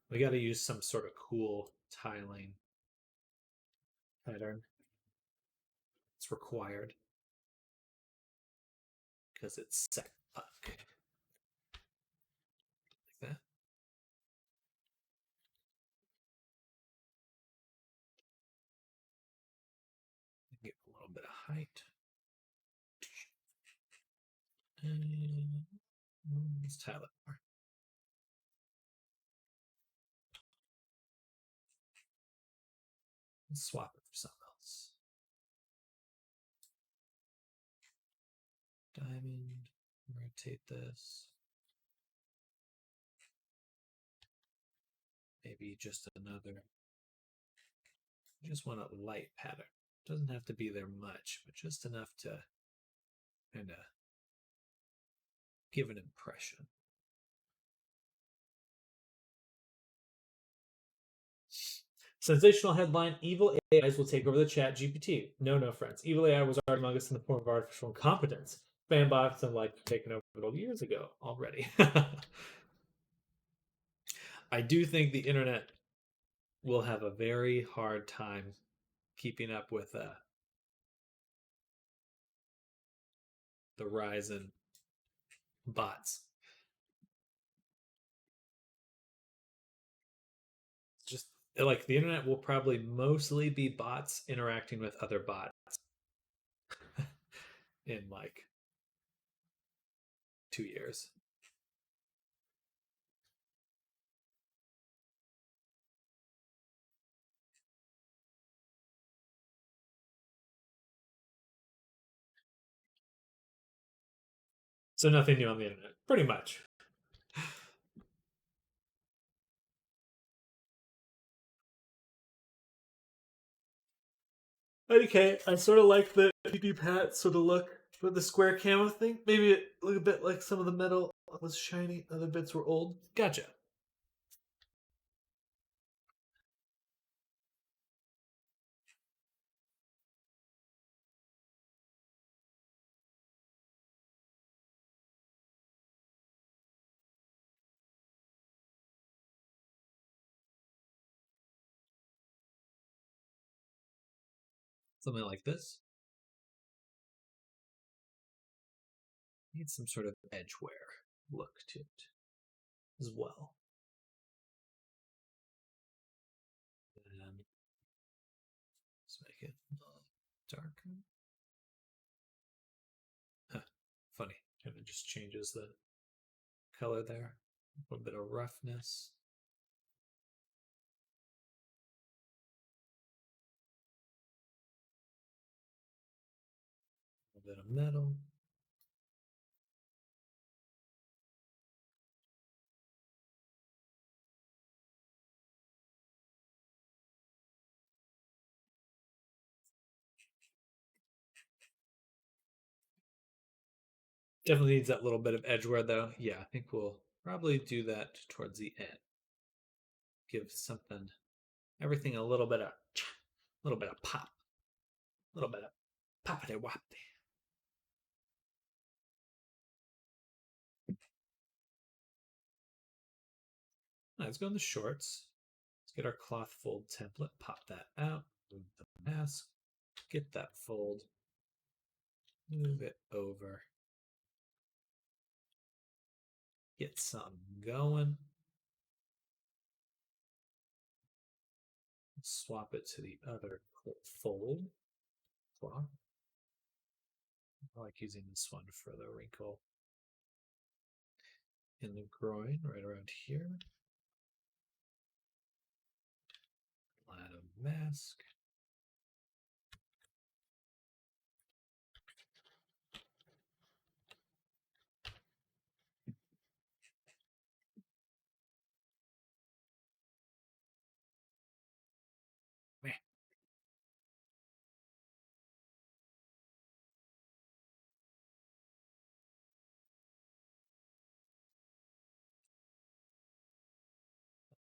A: We got to use some sort of cool tiling pattern. It's required because it's set up like that. Get a little bit of height. And let's tile it more. Let's swap it for something else. Diamond, rotate this. Maybe just another. Just want a light pattern. Doesn't have to be there much, but just enough to kind of give an impression. Sensational headline: Evil AIs will take over the chat GPT. No, friends. Evil AI was already among us in the form of artificial incompetence. Spam bots and like taken over the world years ago already. I do think the internet will have a very hard time keeping up with the rise in bots. Just like the internet will probably mostly be bots interacting with other bots in like 2 years. So nothing new on the internet, pretty much. Okay, I sort of like the PP Pat sort of look with the square camo thing. Maybe it look a bit like some of the metal was shiny, other bits were old. Gotcha. Something like this. Needs some sort of edgeware look to it as well. And let's make it darker. Huh, funny. And it just changes the color there. A little bit of roughness. A little bit of metal. Definitely needs that little bit of edgeware though. Yeah, I think we'll probably do that towards the end. Give something, everything a little bit of pop. A little bit of poppity woppity. Let's go in the shorts. Let's get our cloth fold template. Pop that out. Move the mask. Get that fold. Move it over. Get something going. Swap it to the other fold. Cloth. I like using this one for the wrinkle in the groin, right around here. Add a mask.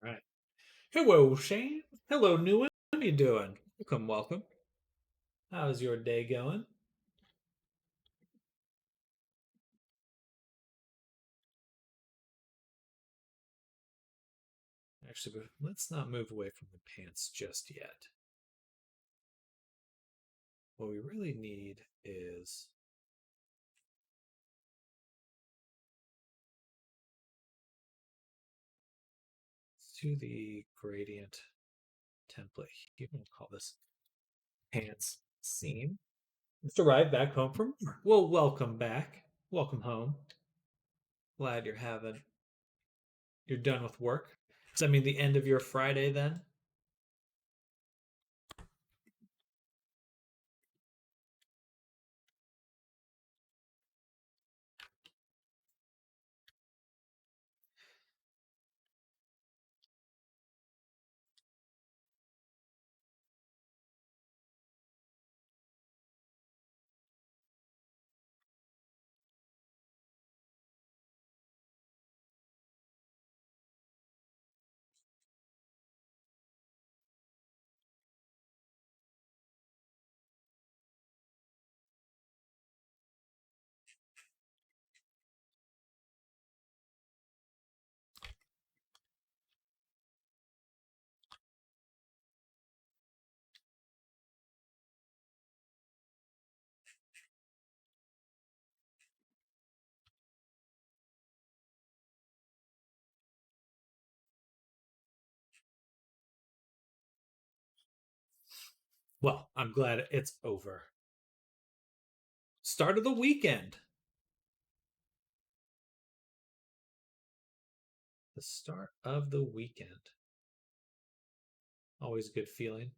A: All right. Hello, Shane. Hello, Newen. How you doing? Welcome, welcome. How's your day going? Actually, let's not move away from the pants just yet. What we really need is to the gradient template. You can call this pants seam. Just arrived back home from work. Well, welcome back. Welcome home. Glad you're done with work. Does that mean the end of your Friday then? Well, I'm glad it's over. Start of the weekend. The start of the weekend. Always a good feeling.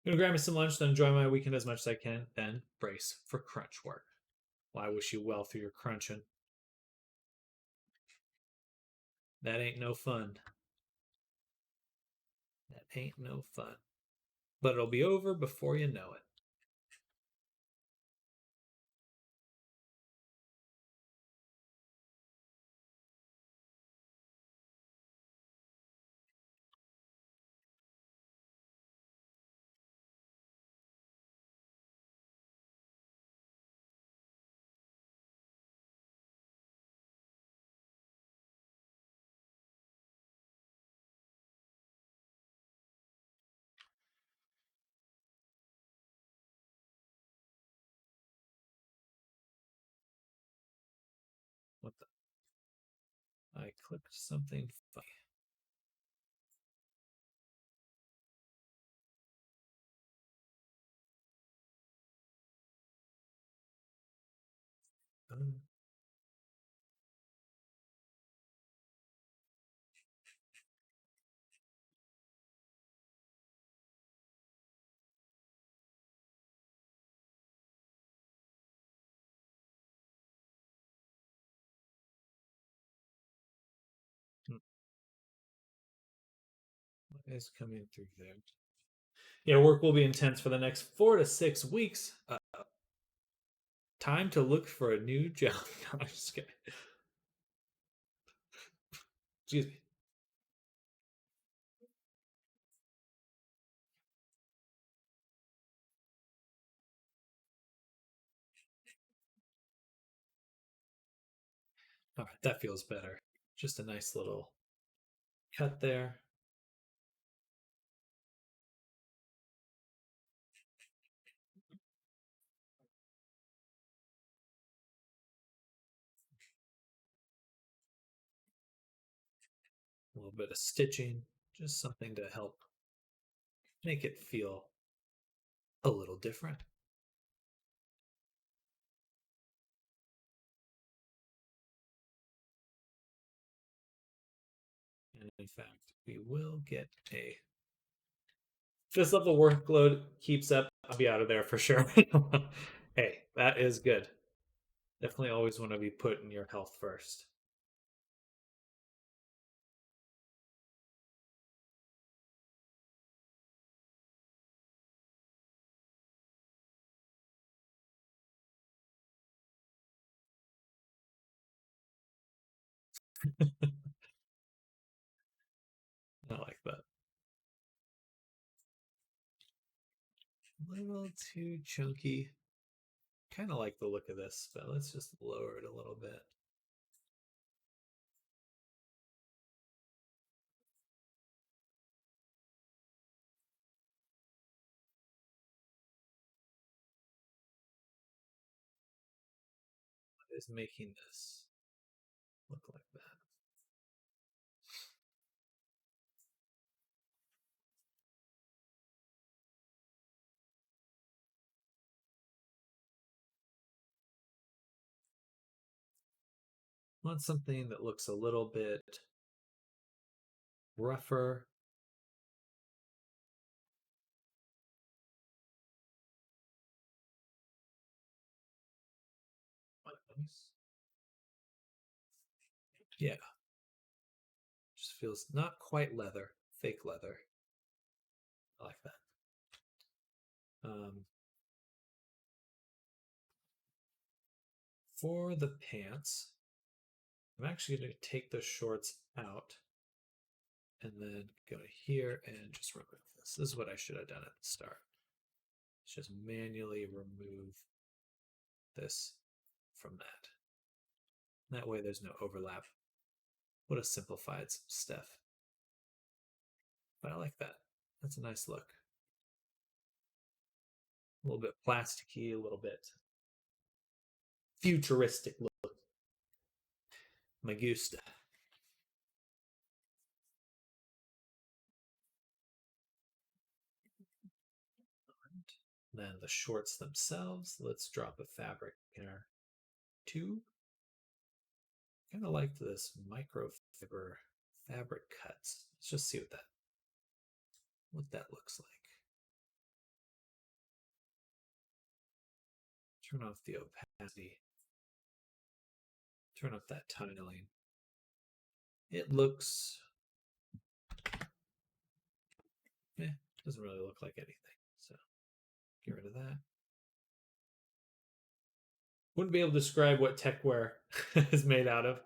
A: I'm gonna grab me some lunch, then enjoy my weekend as much as I can, then brace for crunch work. Well, I wish you well through your crunching. That ain't no fun. That ain't no fun. But it'll be over before you know it. What the? I clicked something funny. Um, what is coming through there? Yeah, work will be intense for the next 4 to 6 weeks. Time to look for a new job. No, I'm just kidding. Excuse me. All right, that feels better. Just a nice little cut there. A little bit of stitching, just something to help make it feel a little different. And in fact, we will get a. Just if the workload keeps up, I'll be out of there for sure. Hey, that is good. Definitely always want to be putting your health first. I like that. A little too chunky. Kind of like the look of this, but let's just lower it a little bit. What is making this look like that? Want something that looks a little bit rougher. Yeah, just feels not quite leather, fake leather. I like that. Um, for the pants, I'm actually going to take the shorts out and then go here and just remove this. This is what I should have done at the start. Let's just manually remove this from that. That way there's no overlap. Would have simplified some stuff. But I like that. That's a nice look. A little bit plasticky, a little bit futuristic look. Magusta. Then the shorts themselves, let's drop a fabric in our tube. Kind of like this microfiber fabric cuts. Let's just see what that looks like. Turn off the opacity. Turn up that tiling. It looks, doesn't really look like anything. So get rid of that. Wouldn't be able to describe what techwear is made out of.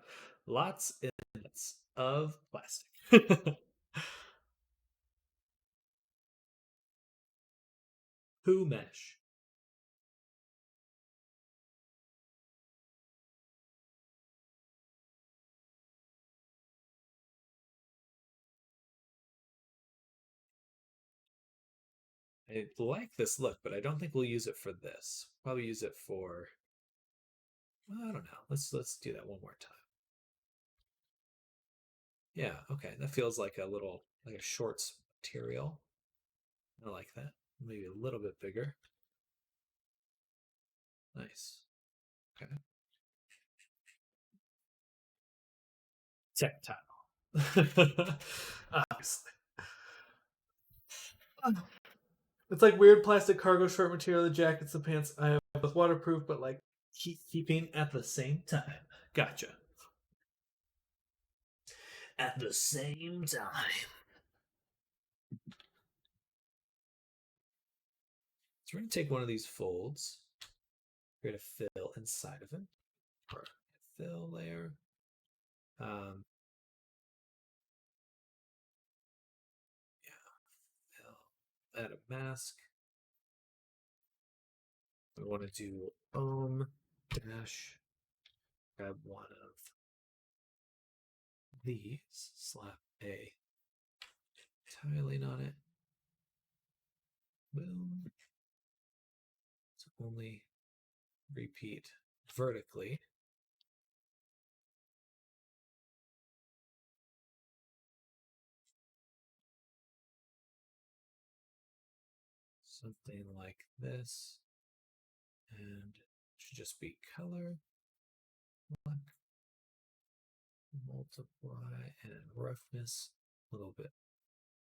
A: Lots and lots of plastic. Who mesh? I like this look, but I don't think we'll use it for this. Probably use it for, well, I don't know. Let's do that one more time. Yeah, okay. That feels like a little like a shorts material. I like that. Maybe a little bit bigger. Nice. Okay. Tactile. Obviously. It's like weird plastic cargo short material, the jackets, the pants. I have both waterproof, but like heat keeping at the same time. Gotcha. At the same time. So we're going to take one of these folds, create a fill inside of it, or a fill layer. Fill, add a mask. We want to do dash, grab one of these, slap a tiling on it. Boom. So only repeat vertically. Something like this. And it should just be color. Black. Multiply and roughness. A little bit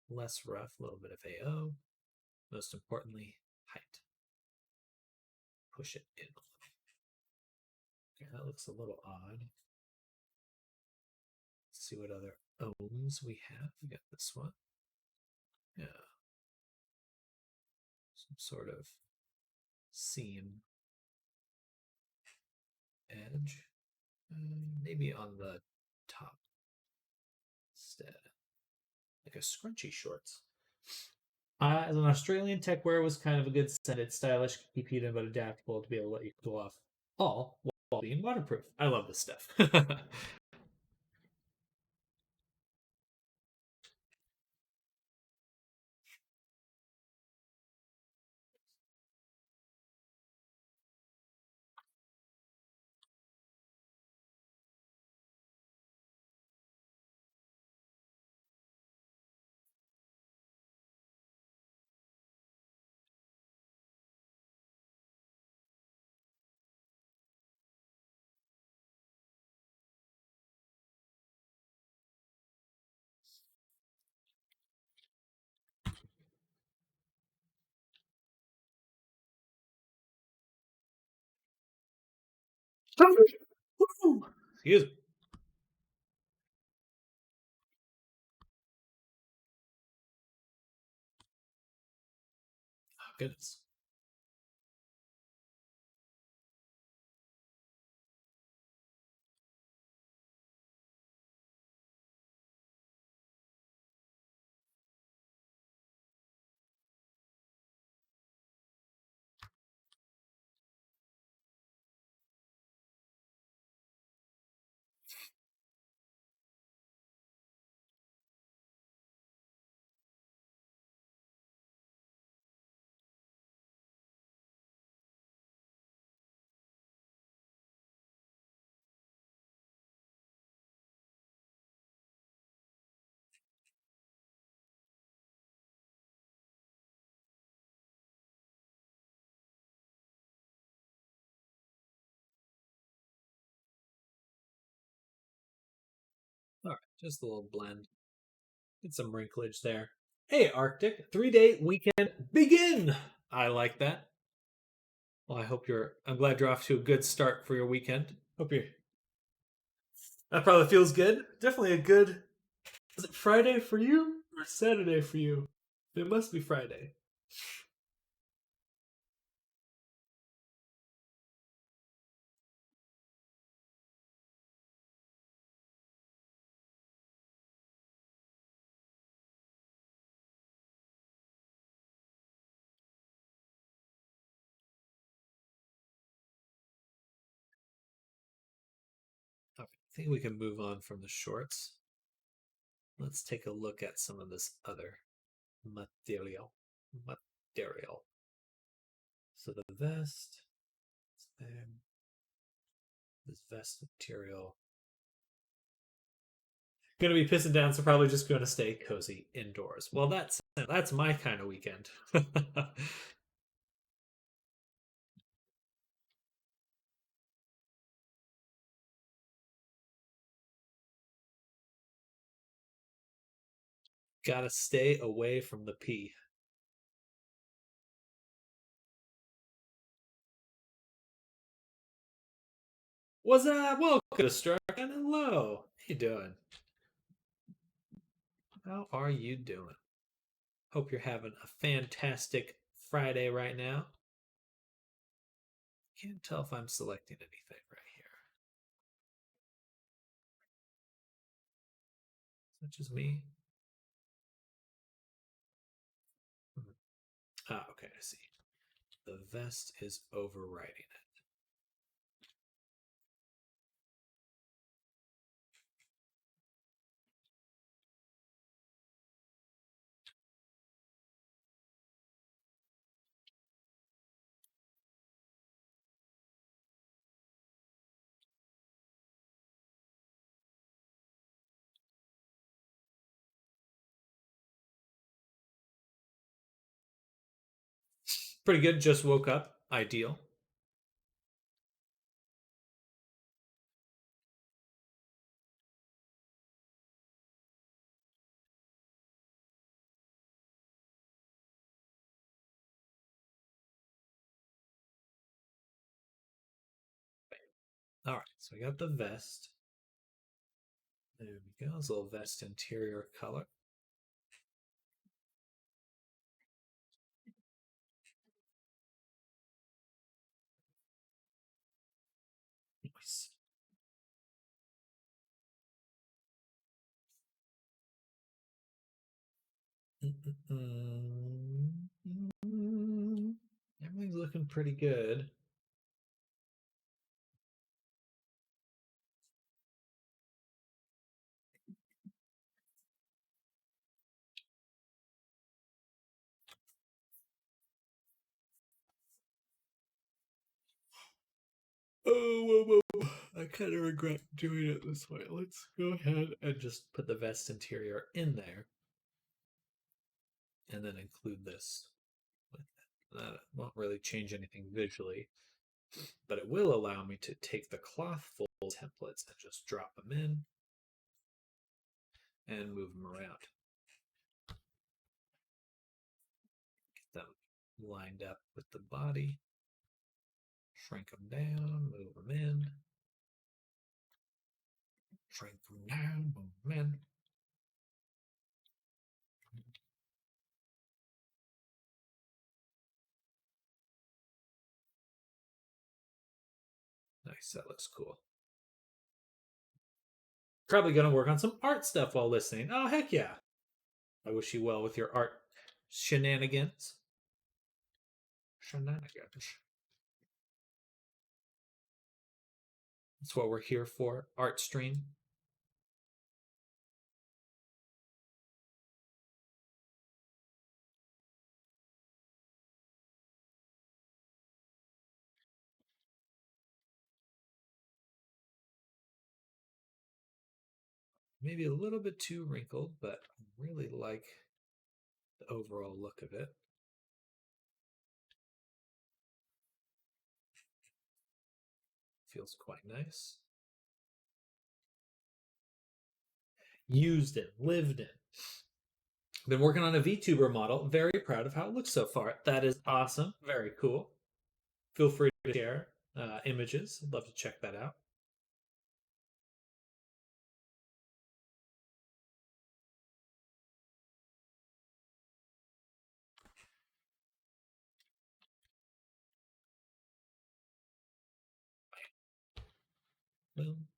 A: less rough, a little bit of AO. Most importantly, height. Push it in. Okay, that looks a little odd. Let's see what other ohms we have. We got this one. Yeah. Some sort of seam edge. Maybe on the top instead. Like a scrunchy shorts. As an Australian, techwear was kind of a good set. It's stylish, can keep heated, but adaptable to be able to let you cool off all while being waterproof. I love this stuff. Excuse me. Oh, goodness. All right, just a little blend. Get some wrinklage there. Hey, Arctic, 3-day weekend begin. I like that. Well, I'm glad you're off to a good start for your weekend. Hope you're That probably feels good. Definitely a good. Is it Friday for you or Saturday for you? It must be Friday. Okay, I think we can move on from the shorts. Let's take a look at some of this other material. Material. So the vest, there. This vest material. Gonna be pissing down, so probably just gonna stay cozy indoors. Well, that's my kind of weekend. Gotta stay away from the pee. What's up? Welcome to Struck and hello. How you doing? How are you doing? Hope you're having a fantastic Friday right now. Can't tell if I'm selecting anything right here. Is that just me? Hmm. Ah, okay, I see. The vest is overriding it. Pretty good. Just woke up. Ideal. All right, so we got the vest. There we go. It's a little vest interior color. Nice. Everything's looking pretty good. Oh, whoa, whoa. I kind of regret doing it this way. Let's go ahead and just put the vest interior in there and then include this with it. That won't really change anything visually, but it will allow me to take the cloth fold templates and just drop them in and move them around. Get them lined up with the body. Shrink them down, move them in. Shrink them down, move them in. Nice, that looks cool. Probably going to work on some art stuff while listening. Oh, heck yeah. I wish you well with your art shenanigans. Shenanigans. That's what we're here for. Art stream. Maybe a little bit too wrinkled, but I really like the overall look of it. Feels quite nice. Used it, lived it. Been working on a VTuber model. Very proud of how it looks so far. That is awesome. Very cool. Feel free to share images. I'd love to check that out. Boom.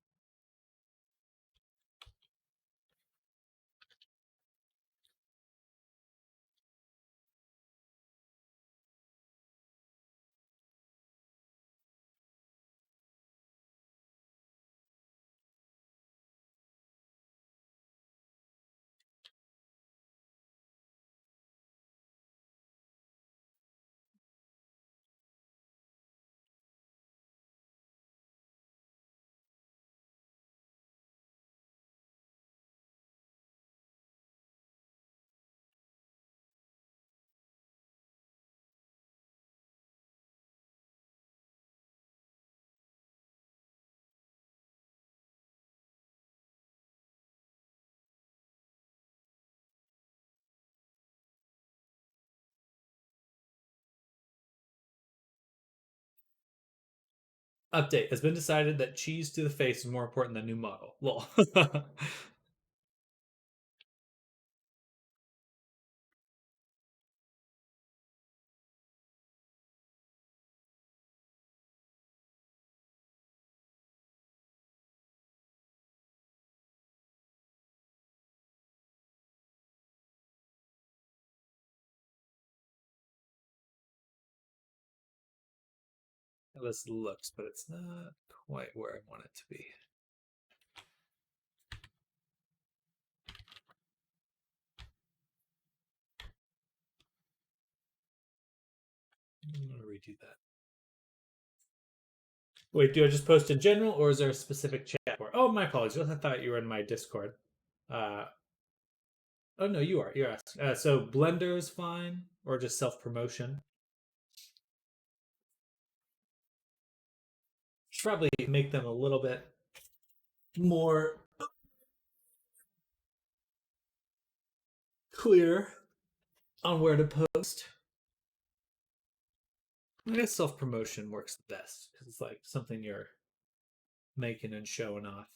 A: Update has been decided that cheese to the face is more important than new model. Lol. This looks, but it's not quite where I want it to be. I'm gonna redo that. Wait, do I just post in general, or is there a specific chat for? Oh, my apologies. I thought you were in my Discord. Uh, oh no, you are. You're asking. So Blender is fine, or just self promotion. Should probably make them a little bit more clear on where to post. I guess self promotion works the best because it's like something you're making and showing off.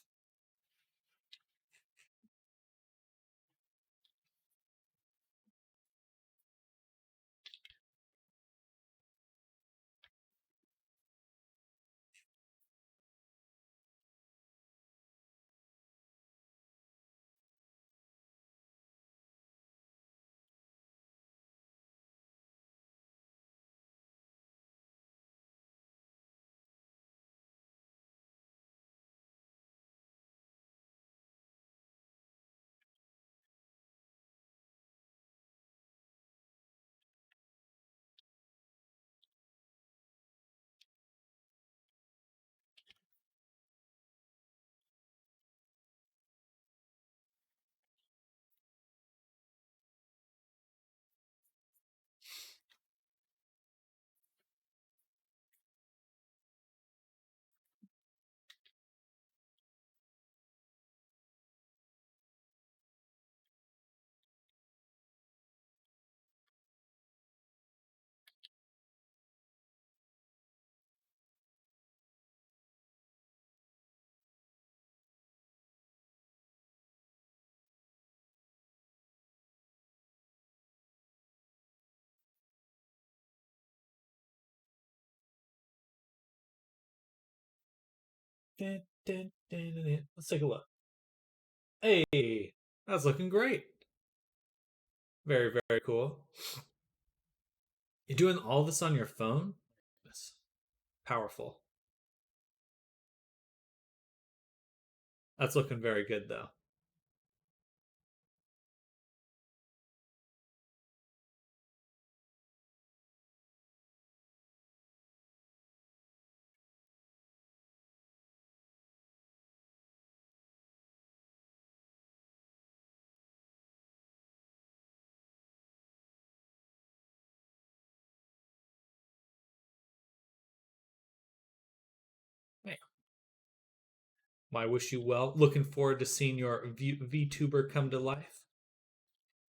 A: Let's take a look. Hey, that's looking great. Very, very cool. You're doing all this on your phone? That's powerful. That's looking very good, though. Hey, I wish you well. Looking forward to seeing your VTuber come to life.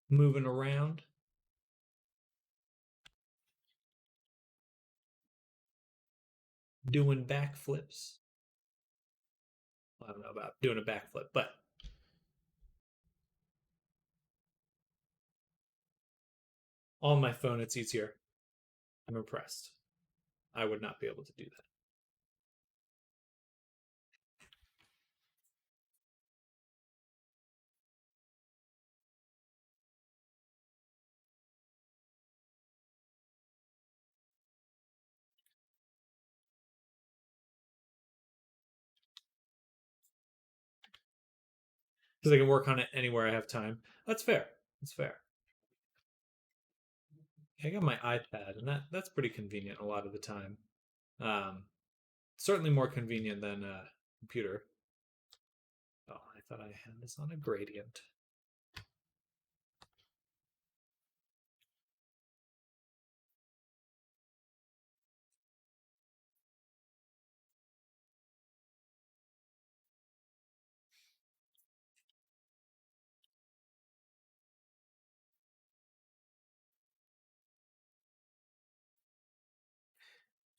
A: Moving around. Doing backflips. I don't know about doing a backflip, but on my phone it's easier. I'm impressed. I would not be able to do that. because I can work on it anywhere I have time. That's fair. That's fair. I got my iPad, and that's pretty convenient a lot of the time. Um, Certainly more convenient than a computer. Oh, I thought I had this on a gradient.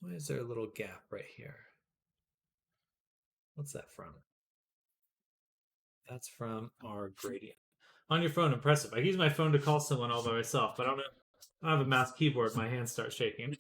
A: Why is there a little gap right here? What's that from? That's from our gradient. On your phone, impressive. I use my phone to call someone all by myself, but I don't have a mouse keyboard. My hands start shaking.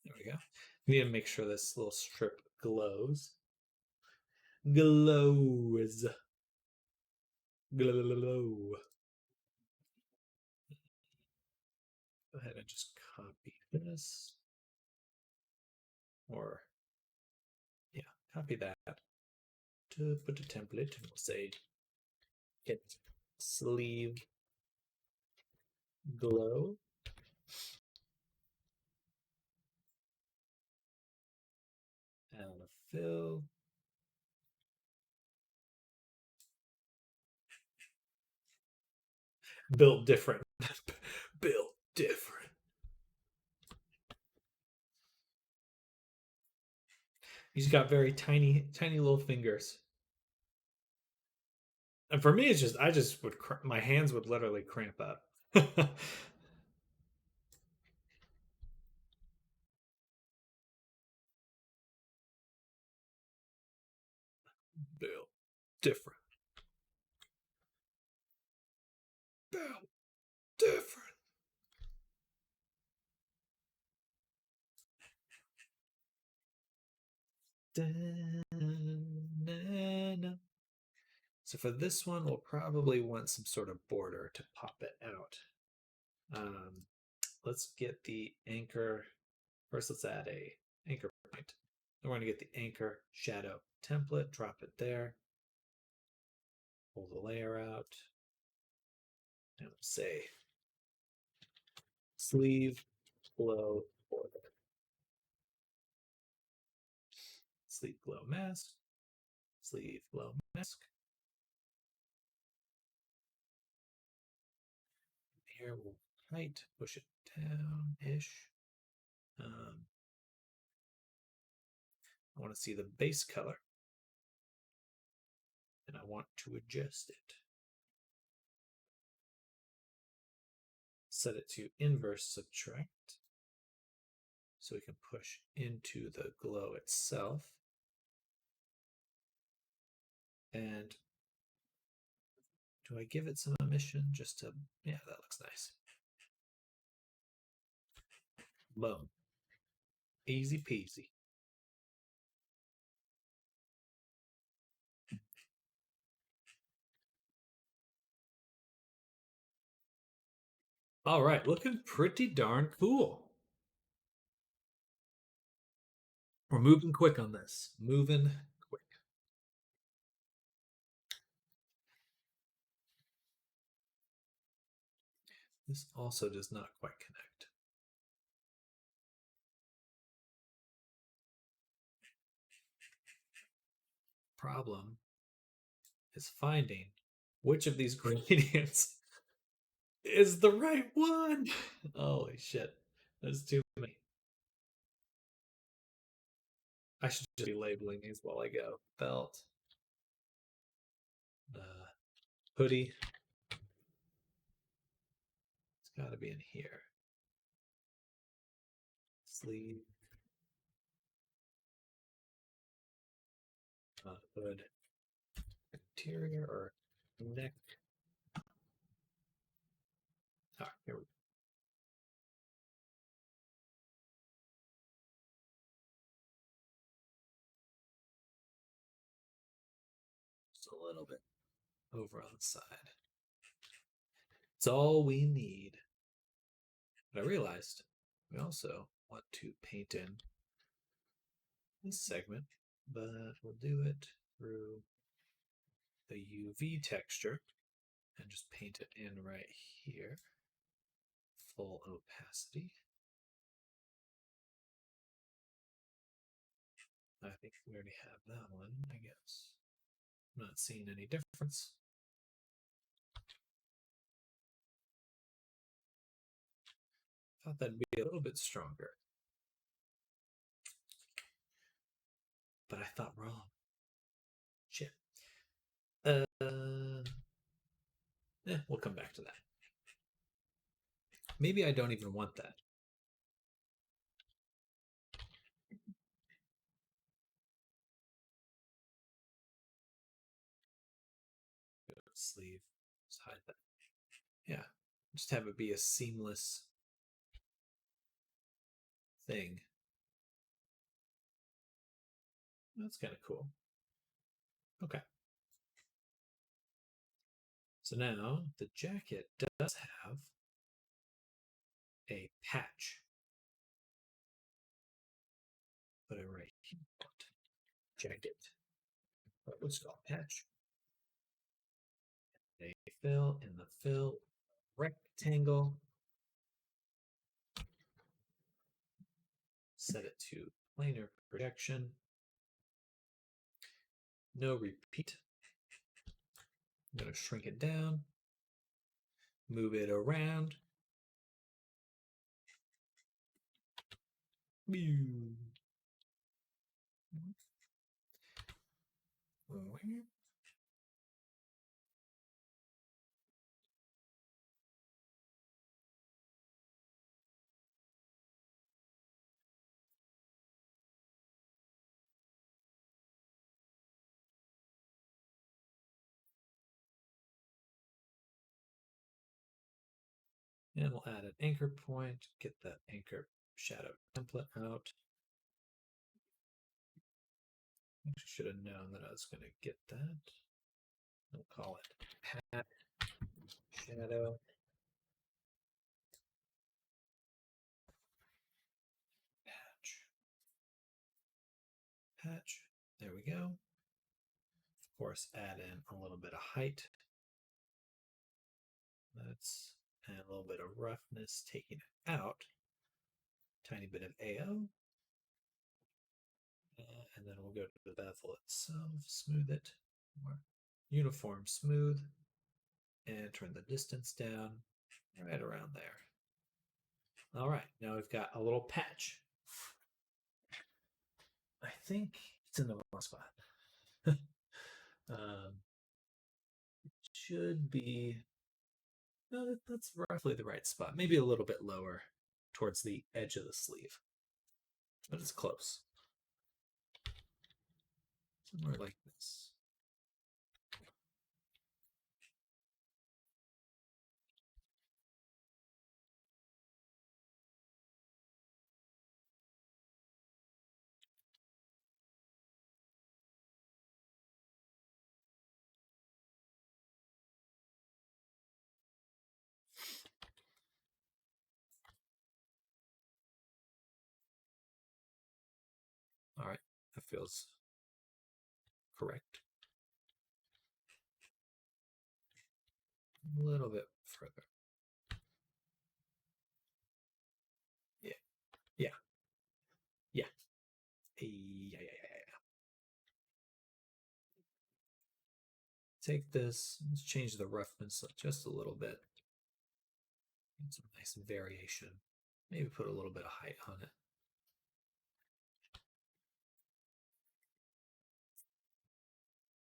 A: There we go. Need to make sure this little strip glows. Glows. Glow. Go ahead and just copy this. Or, yeah, copy that to put a template. And we'll say get sleeve glow. And a fill. Built different. Built different. He's got very tiny, tiny little fingers. And for me, it's just I just would my hands would literally cramp up. Built different. Built different. Da-na-na. So for this one, we'll probably want some sort of border to pop it out. Let's get the anchor. First, let's add a anchor point. Then we're going to get the anchor shadow template, drop it there, pull the layer out, and we'll say sleeve glow border. Sleeve glow mask, sleeve glow mask. Here we'll height, push it down-ish. I want to see the base color, and I want to adjust it. Set it to inverse subtract, so we can push into the glow itself. And do I give it some emission just to, yeah, that looks nice. Boom. Easy peasy. All right, looking pretty darn cool. We're moving quick on this. Moving quick. This also does not quite connect. Problem is finding which of these gradients is the right one. Holy shit. There's too many. I should just be labeling these while I go. Belt. Hoodie. Gotta be in here. Sleeve. Hood. Interior or neck. Here we go. Just a little bit over on the side. It's all we need. But I realized we also want to paint in this segment, but we'll do it through the UV texture and just paint it in right here. Full opacity. I think we already have that one, I guess. I'm not seeing any difference. Thought that'd be a little bit stronger. But I thought wrong. Shit. We'll come back to that. Maybe I don't even want that. Sleeve. Just hide that. Yeah. Just have it be a seamless thing. That's kind of cool. Okay. So now the jacket does have a patch. Put it right here. Jacket. What's it called? Patch. A fill in the fill rectangle. Set it to planar projection. No repeat. I'm going to shrink it down. Move it around. And we'll add an anchor point, get that anchor shadow template out. I should have known that I was going to get that. We'll call it patch shadow. Patch. There we go. Of course, add in a little bit of height. Let's add a little bit of roughness, taking it out. Tiny bit of AO. And then we'll go to the bevel itself, smooth it, more uniform smooth, and turn the distance down right around there. All right, now we've got a little patch. I think it's in the wrong spot. It should be, no, that's roughly the right spot. Maybe a little bit lower towards the edge of the sleeve, but it's close. Somewhere like this. All right, that feels correct. A little bit further. Yeah. Yeah. Yeah. Yeah. Take this, let's change the roughness just a little bit. Get some nice variation. Maybe put a little bit of height on it.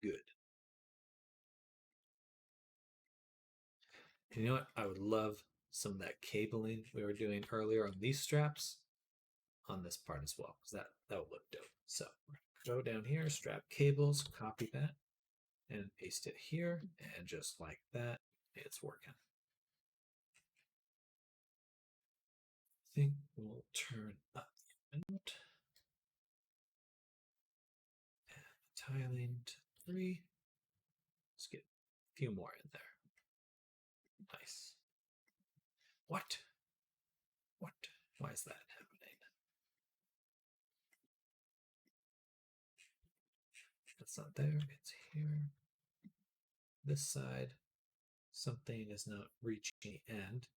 A: Good. You know what? I would love some of that cabling we were doing earlier on these straps on this part as well, because that would look dope. So go down here, strap cables, copy that, and paste it here, and just like that, it's working. I think we'll turn up the amount. And tiling to 3. Let's get a few more in there. Nice. What? What? Why is that happening? That's not there. It's here. This side, something is not reaching the end.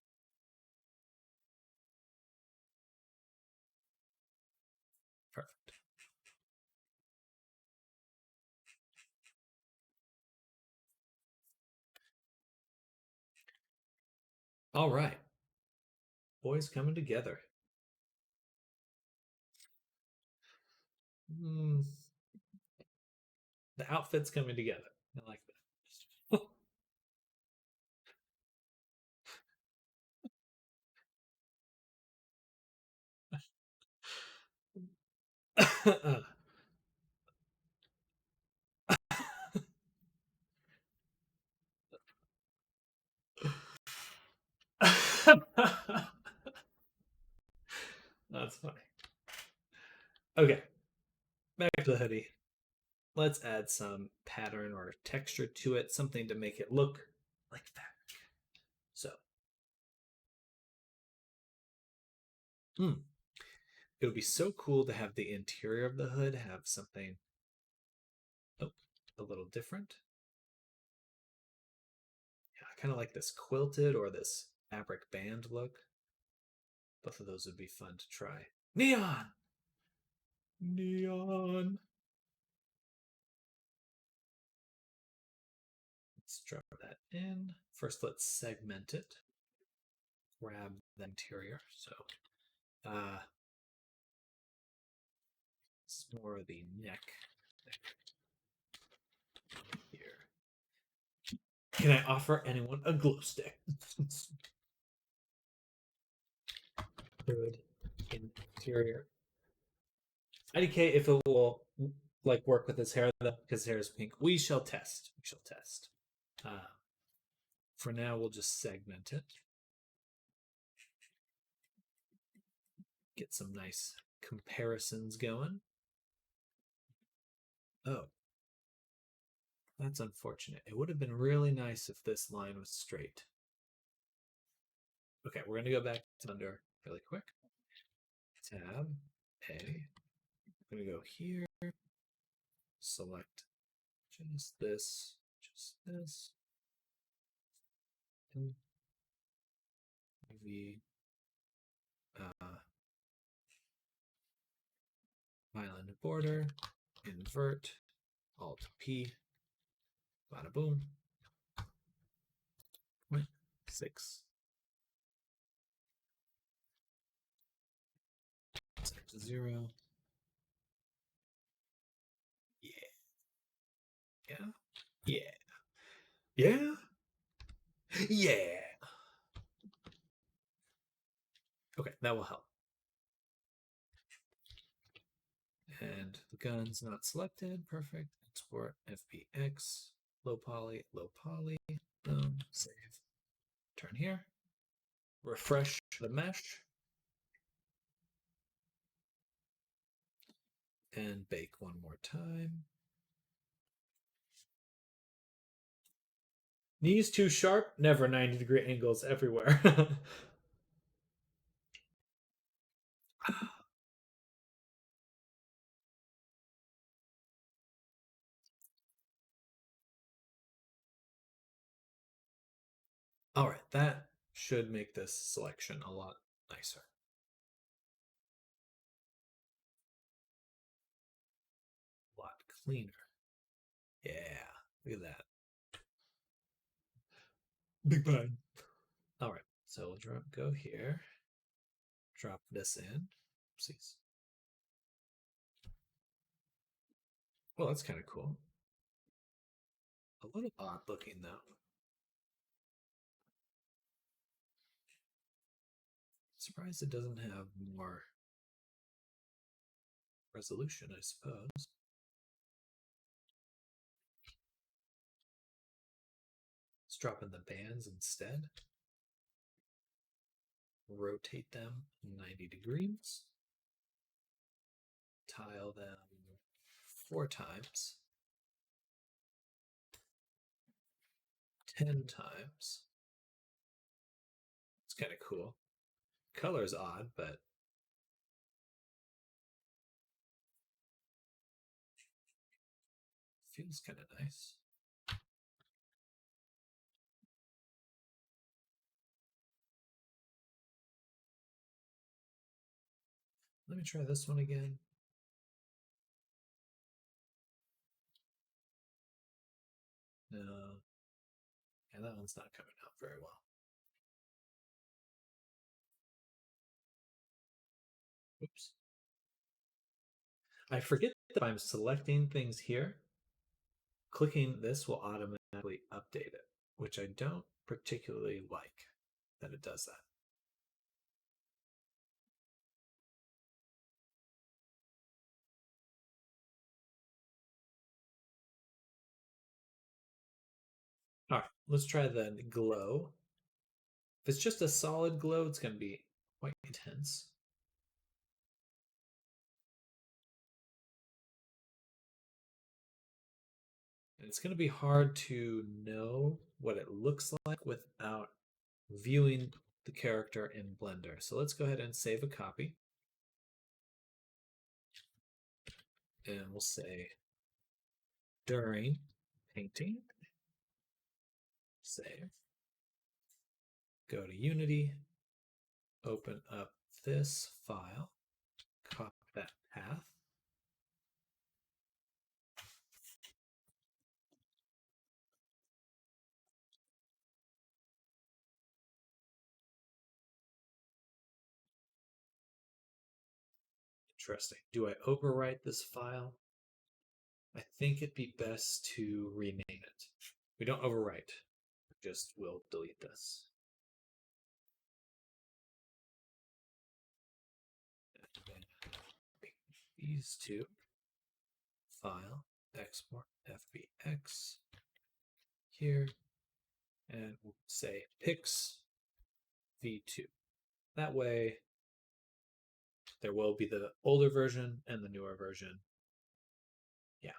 A: Perfect. All right. Boys coming together. The outfit's coming together. I like that. That's funny. Okay, back to the hoodie. Let's add some pattern or texture to it, something to make it look like that. So, it would be so cool to have the interior of the hood have something a little different. Yeah, I kind of like this quilted or this fabric band look. Both of those would be fun to try. Neon! Neon! Let's drop that in. First, let's segment it. Grab the interior. So, it's more of the neck here. Can I offer anyone a glow stick? Hood interior. IDK, if it will like work with his hair though, because his hair is pink. We shall test. We shall test. For now, we'll just segment it. Get some nice comparisons going. Oh, that's unfortunate. It would have been really nice if this line was straight. Okay, we're going to go back to under really quick. Tab A. I'm going to go here. Select just this. And maybe island border. Invert. Alt P. Bada boom. 0.6. Set to 0. Yeah. Yeah. Yeah. Yeah. Yeah. Okay, that will help. And the gun's not selected. Perfect. Export FBX. Low poly. Boom. Save. Turn here. Refresh the mesh. And bake one more time. Knees too sharp, never 90-degree angles everywhere. All right, that should make this selection a lot nicer. A lot cleaner. Yeah, look at that. Big bang. All right, so we'll go here. Drop this in. Oopsies. Well, that's kind of cool. A little odd looking though. Surprised it doesn't have more resolution, I suppose. Let's drop in the bands instead. Rotate them 90 degrees. Tile them 4 times. 10 times. It's kind of cool. Color's odd, but feels kind of nice. Let me try this one again. No. Yeah, that one's not coming out very well. Oops. I forget that if I'm selecting things here, clicking this will automatically update it, which I don't particularly like that it does that. All right, let's try the glow. If it's just a solid glow, it's going to be quite intense. And it's going to be hard to know what it looks like without viewing the character in Blender. So let's go ahead and save a copy. And we'll say during painting, save. Go to Unity, open up this file, copy that path. Interesting. Do I overwrite this file? I think it'd be best to rename it. We don't overwrite, just we'll delete this. These two, file, export, FBX, here, and we'll say Pix V2. That way, there will be the older version and the newer version. Yeah.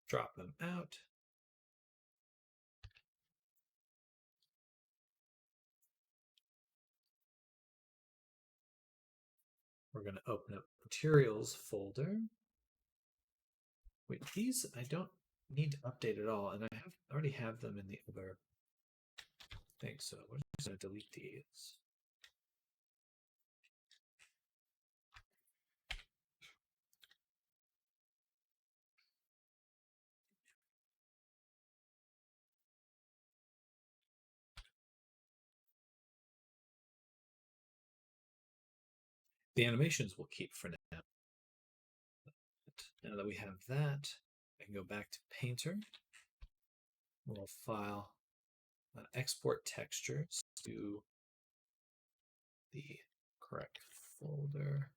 A: Drop them out. We're going to open up materials folder. Wait, these I don't need to update at all, and I already have them in the other thing, so we're just going to delete these. The animations we'll keep for now. Now that we have that, I can go back to Painter. We'll file export textures to the correct folder.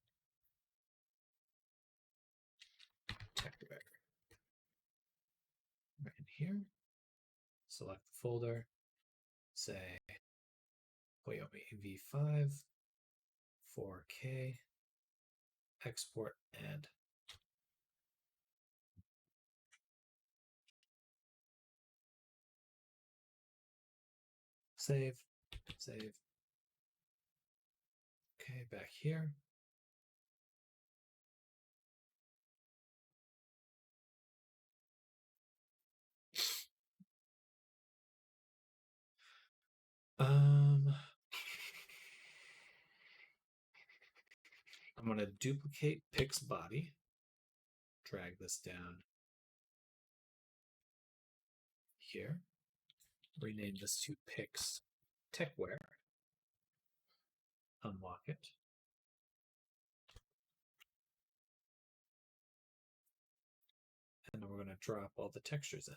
A: Texture right in here. Select the folder. Say Koyomi V5, 4K, export and save. Save. Okay, back here. I'm going to duplicate Pix body, drag this down here, rename this to Pix Techwear, unlock it. going to drop all the textures in.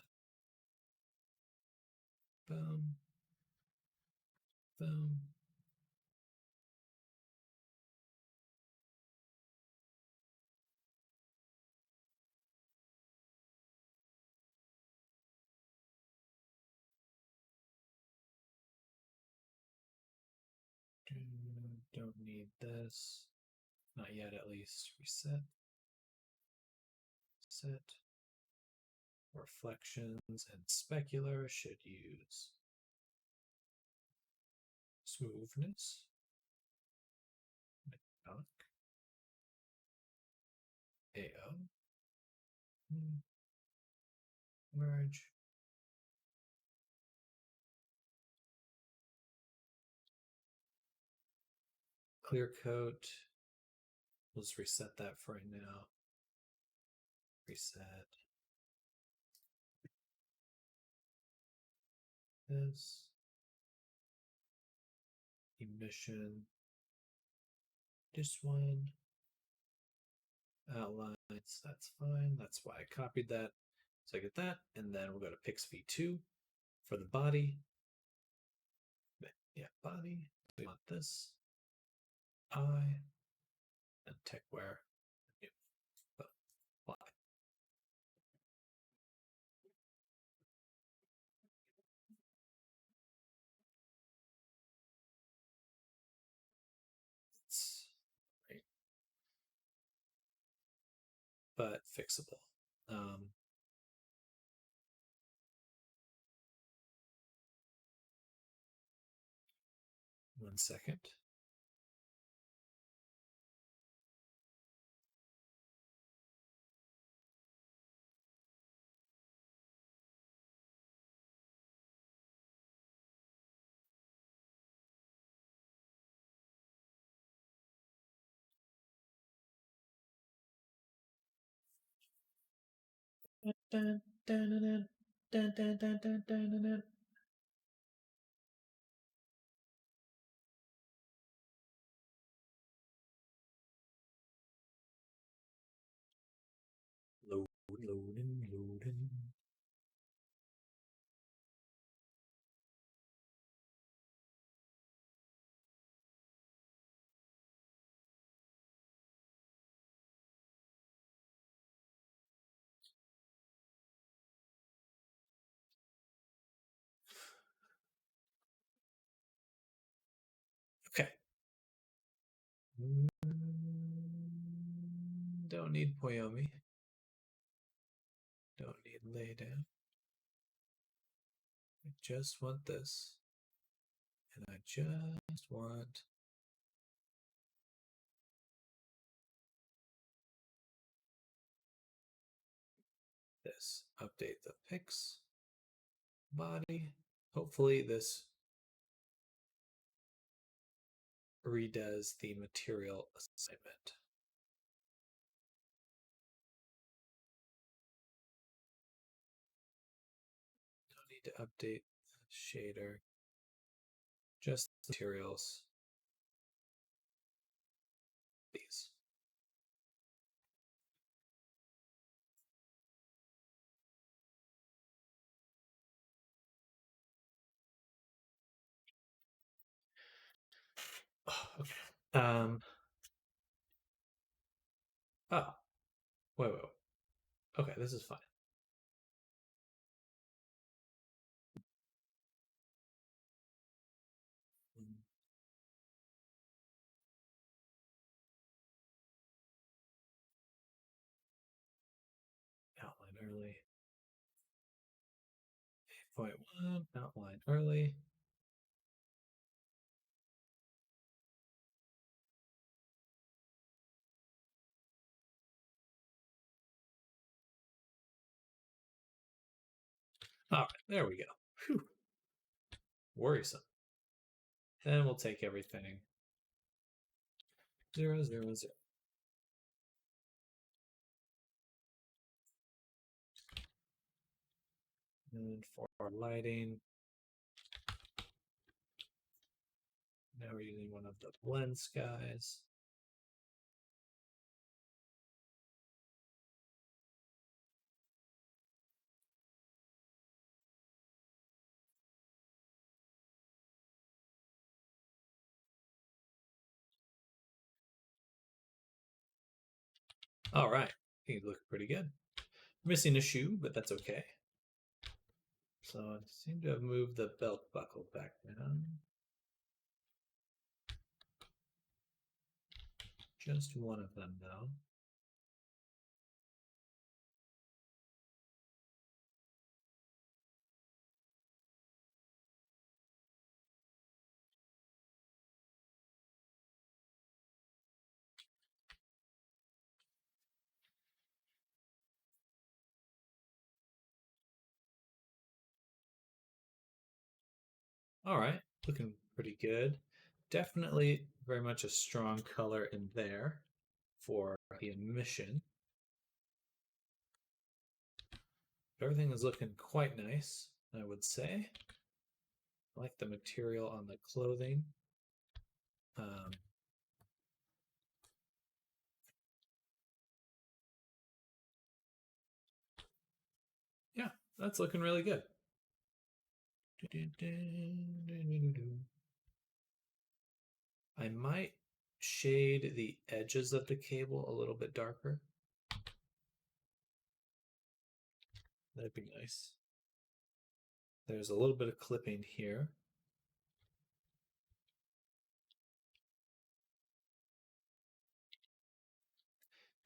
A: Boom. Boom. Don't need this. Not yet, at least. Reset. Set. Reflections and specular should use smoothness. Metallic. AO. Merge. Clear coat. Let's reset that for right now. Reset. This. Emission. This one. Outlines. That's fine. That's why I copied that. So I get that. And then we'll go to Pix V2 for the body. Yeah, body. We want this. I. And techwear. Apply. Right. But fixable. 1 second. Dun, dun, dun, dun, dun, dun, dun, dun, dun. Loading. Okay. Don't need Poyomi. Don't need laydown. I just want this. And I just want this. Update the Pix body. Hopefully this redoes the material assignment. Don't need to update the shader. Just materials. These. Oh, okay. Oh, wait. Okay, this is fine. Outline early. 8.1, outline early. All right, there we go. Whew. Worrisome. Then we'll take everything 0, 0, 0. And for our lighting, now we're using one of the blend skies. All right. You look pretty good. Missing a shoe, but that's okay. So I seem to have moved the belt buckle back down. Just one of them, though. All right, looking pretty good. Definitely very much a strong color in there for the emission. Everything is looking quite nice, I would say. I like the material on the clothing. Um, yeah, that's looking really good. I might shade the edges of the cable a little bit darker. That'd be nice. There's a little bit of clipping here.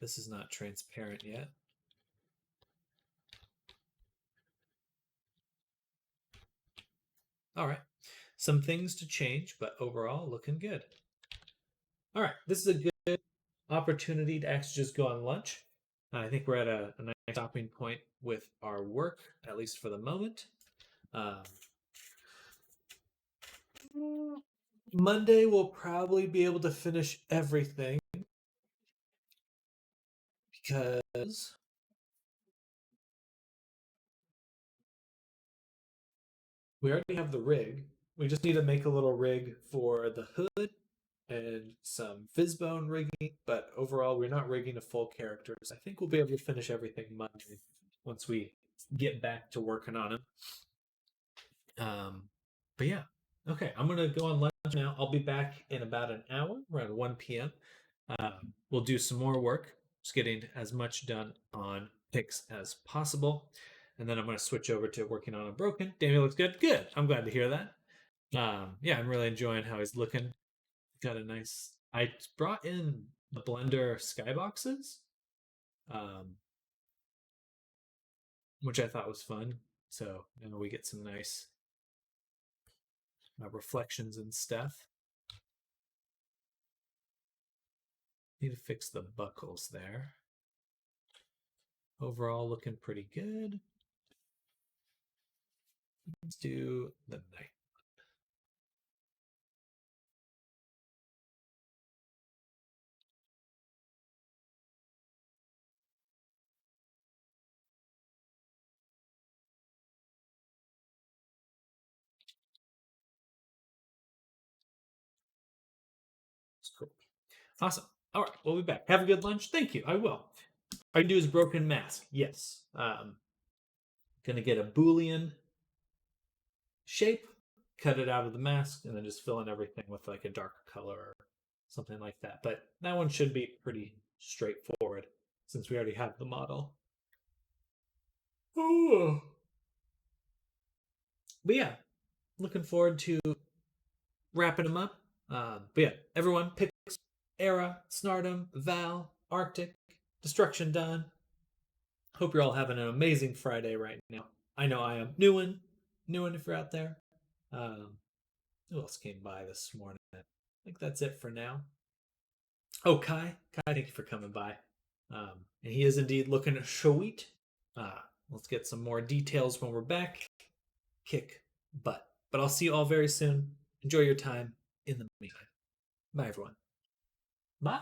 A: This is not transparent yet. All right, some things to change, but overall looking good. All right, this is a good opportunity to actually just go on lunch. I think we're at a nice stopping point with our work, at least for the moment. Um, Monday we'll probably be able to finish everything because we already have the rig. We just need to make a little rig for the hood and some fizzbone rigging, but overall we're not rigging a full character. So I think we'll be able to finish everything Monday once we get back to working on it. But yeah, okay, I'm gonna go on lunch now. I'll be back in about an hour, around 1 p.m. We'll do some more work, just getting as much done on picks as possible, and then I'm gonna switch over to working on Unbroken. Daniel looks good. Good. I'm glad to hear that. Yeah, I'm really enjoying how he's looking. Got a nice. I brought in the Blender skyboxes, um, which I thought was fun. So we get some nice reflections and stuff. Need to fix the buckles there. Overall, looking pretty good. Let's do the night. Cool. Awesome. All right, we'll be back. Have a good lunch. Thank you. I will. All I can do is broken mask. Yes. Gonna get a Boolean shape, cut it out of the mask, and then just fill in everything with like a darker color or something like that. But that one should be pretty straightforward since we already have the model. Oh. But yeah, looking forward to wrapping them up. But yeah, everyone, Pix, Era, Snardom, Val, Arctic, Destruction Done. Hope you're all having an amazing Friday right now. I know I am. New one if you're out there. Um, who else came by this morning? I think that's it for now. Oh, Kai, thank you for coming by. And he is indeed looking sweet. Let's get some more details when we're back. Kick butt. But I'll see you all very soon. Enjoy your time in the meantime. Bye, everyone. Bye.